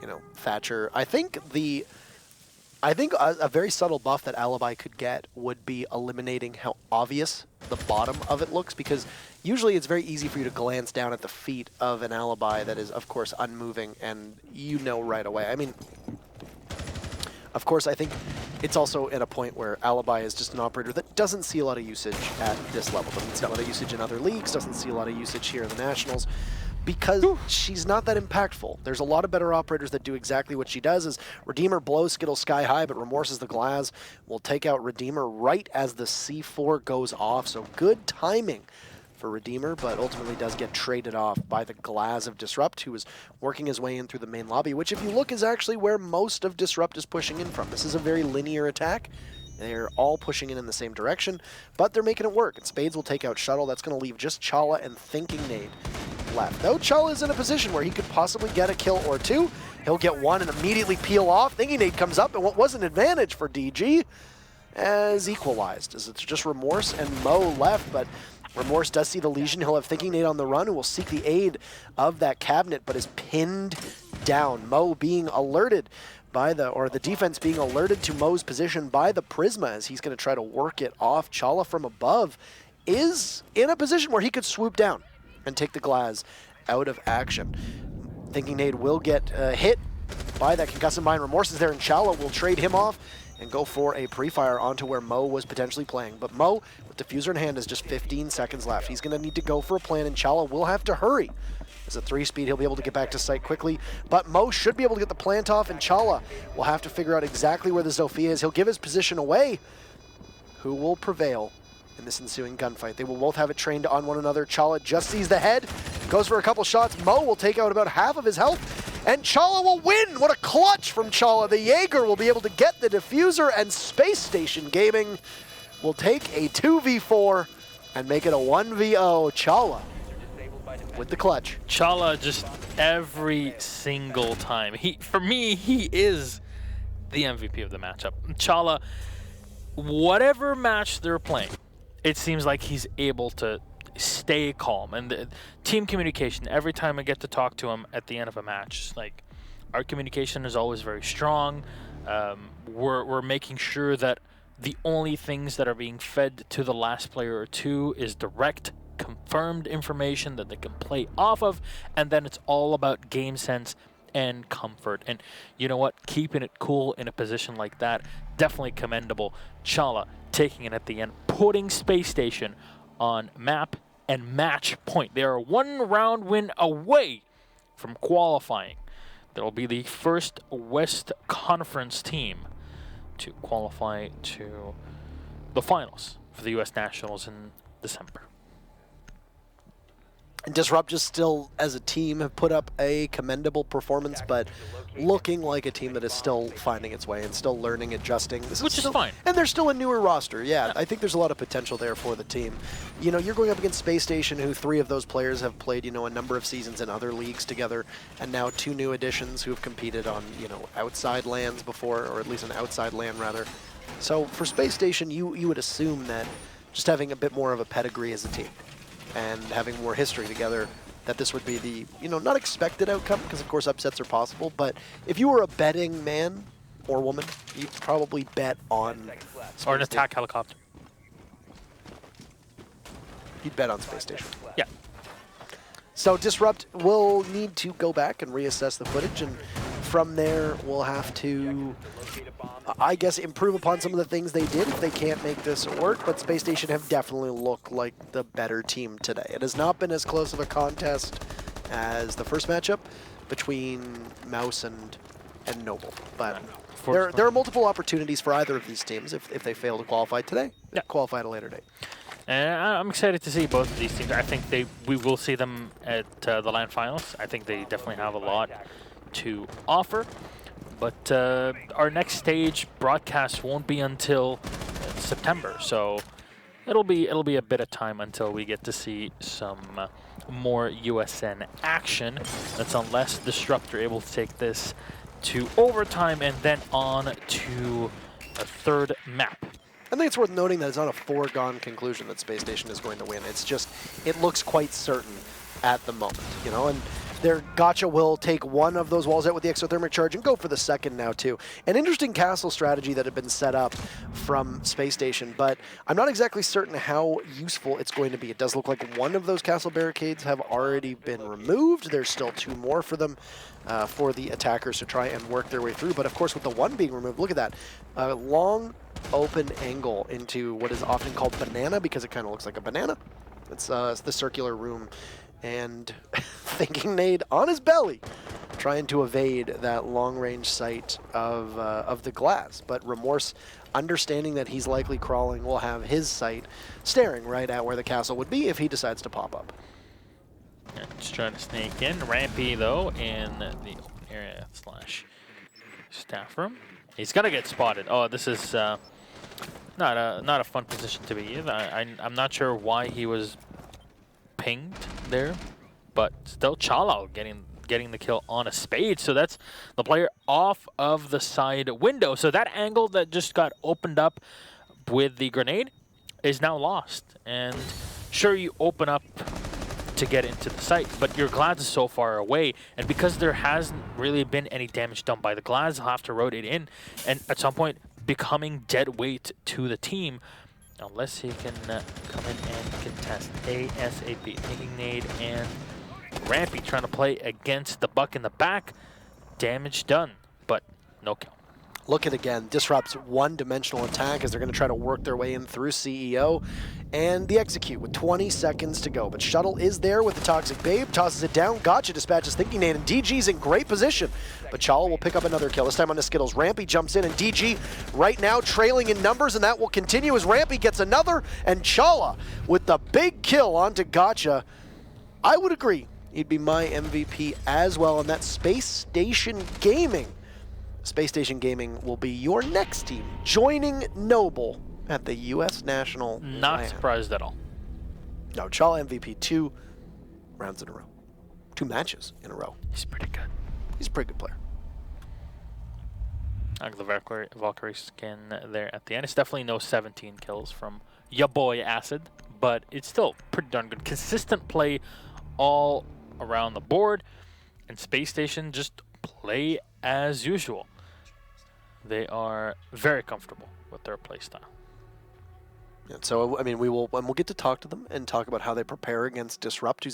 you know, Thatcher. I think a very subtle buff that Alibi could get would be eliminating how obvious the bottom of it looks, because usually it's very easy for you to glance down at the feet of an Alibi that is, of course, unmoving, and you know right away. I mean, of course, I think it's also at a point where Alibi is just an operator that doesn't see a lot of usage at this level. Doesn't see a lot of usage in other leagues, doesn't see a lot of usage here in the Nationals, because she's not that impactful. There's a lot of better operators that do exactly what she does. Is Redeemer blows Skittle sky high, but remorses the Glaz. Will take out Redeemer right as the C4 goes off, so good timing for Redeemer, but ultimately does get traded off by the Glaz of Disrupt, who is working his way in through the main lobby, which if you look is actually where most of Disrupt is pushing in from. This is a very linear attack. They're all pushing in the same direction, but they're making it work. And Spades will take out Shuttle. That's going to leave just Chala and Thinking Nade left. Though Chala is in a position where he could possibly get a kill or two. He'll get one and immediately peel off. Thinking Nade comes up, and what was an advantage for DG as equalized, as it's just Remorse and Mo left, but Remorse does see the Legion. He'll have Thinking Nade on the run, who will seek the aid of that cabinet, but is pinned down. Mo being alerted by the defense being alerted to Mo's position by the Prisma, as he's going to try to work it off. Chala from above is in a position where he could swoop down and take the Glaz out of action. Thinking Nade will get hit by that concussive mine. Remorse is there, and Chala will trade him off and go for a pre-fire onto where Mo was potentially playing. But Mo, with Diffuser in hand, has just 15 seconds left. He's going to need to go for a plan, and Chala will have to hurry. As a 3-speed, he'll be able to get back to site quickly. But Mo should be able to get the plant off, and Chala will have to figure out exactly where the Zofia is. He'll give his position away. Who will prevail in this ensuing gunfight? They will both have it trained on one another. Chala just sees the head, goes for a couple shots. Mo will take out about half of his health, and Chala will win! What a clutch from Chala. The Jaeger will be able to get the Diffuser, and Space Station Gaming will take a 2v4 and make it a 1v0. Chala with the clutch. Chala just every single time. For me, he is the MVP of the matchup. Chala, whatever match they're playing, it seems like he's able to stay calm. And the team communication, every time I get to talk to him at the end of a match, like, our communication is always very strong. We're making sure that the only things that are being fed to the last player or two is direct, confirmed information that they can play off of, and then it's all about game sense and comfort. And you know what? Keeping it cool in a position like that, definitely commendable. Chala taking it at the end, putting Space Station on map and match point. They are one round win away from qualifying. They'll be the first West Conference team to qualify to the finals for the U.S. Nationals in December. And Disrupt just still, as a team, have put up a commendable performance, but looking like a team that is still finding its way and still learning, adjusting. Which is fine. And they're still a newer roster, yeah. I think there's a lot of potential there for the team. You know, you're going up against Space Station, who 3 of those players have played, you know, a number of seasons in other leagues together, and now 2 new additions who have competed on, you know, outside lands before, or at least an outside land, rather. So for Space Station, you would assume that just having a bit more of a pedigree as a team and having more history together, that this would be the, you know, not expected outcome, because of course upsets are possible, but if you were a betting man or woman, you'd probably bet on or an attack helicopter. You'd bet on Space Station. Yeah. So Disrupt will need to go back and reassess the footage, and from there we'll have to, I guess, improve upon some of the things they did if they can't make this work. But Space Station have definitely looked like the better team today. It has not been as close of a contest as the first matchup between Mouse and Noble, but there are multiple opportunities for either of these teams if they fail to qualify today. Yeah. Qualify at a later date. And I'm excited to see both of these teams. I think we will see them at the LAN finals. I think they definitely have a lot to offer. But our next stage broadcast won't be until September. So it'll be a bit of time until we get to see some more USN action. That's unless Disrupt are able to take this to overtime and then on to a third map. I think it's worth noting that it's not a foregone conclusion that Space Station is going to win. It's just, it looks quite certain at the moment, you know, and their Gotcha will take one of those walls out with the exothermic charge and go for the second now too. An interesting castle strategy that had been set up from Space Station, but I'm not exactly certain how useful it's going to be. It does look like one of those castle barricades have already been removed. There's still two more for them, for the attackers to try and work their way through. But of course, with the one being removed, look at that. A long open angle into what is often called banana because it kind of looks like a banana. It's the circular room. And Thinking Nade on his belly, trying to evade that long-range sight of the glass. But Remorse, understanding that he's likely crawling, will have his sight staring right at where the castle would be if he decides to pop up. Yeah, just trying to sneak in. Rampy, though, in the open area / staff room. He's gonna get spotted. Oh, this is not a fun position to be in. I'm not sure why he was pinged there, but still Chala getting the kill on a Spade. So that's the player off of the side window. So that angle that just got opened up with the grenade is now lost. And sure, you open up to get into the site, but your glass is so far away, and because there hasn't really been any damage done by the glass, they'll have to rotate in, and at some point becoming dead weight to the team. Unless he can come in and contest ASAP. Thinking Nade and Rampy trying to play against the buck in the back. Damage done, but no kill. Look at again, Disrupt's one-dimensional attack as they're going to try to work their way in through CEO. And the execute with 20 seconds to go. But Shuttle is there with the Toxic Babe, tosses it down. Gotcha dispatches Thinking Nade, and DG's in great position. But Chala will pick up another kill, this time on the Skittles. Rampy jumps in, and DG right now trailing in numbers, and that will continue as Rampy gets another. And Chala with the big kill onto Gotcha. I would agree, he'd be my MVP as well, and that Space Station Gaming. Space Station Gaming will be your next team, joining Noble at the U.S. National. Not surprised at all. No, Chala MVP 2 rounds in a row. 2 matches in a row. He's pretty good. He's a pretty good player. The Valkyrie skin there at the end. It's definitely no 17 kills from ya boy Acid, but it's still pretty darn good. Consistent play all around the board, and Space Station just play as usual. They are very comfortable with their play style. And so, I mean, we'll get to talk to them and talk about how they prepare against Disrupt, who's a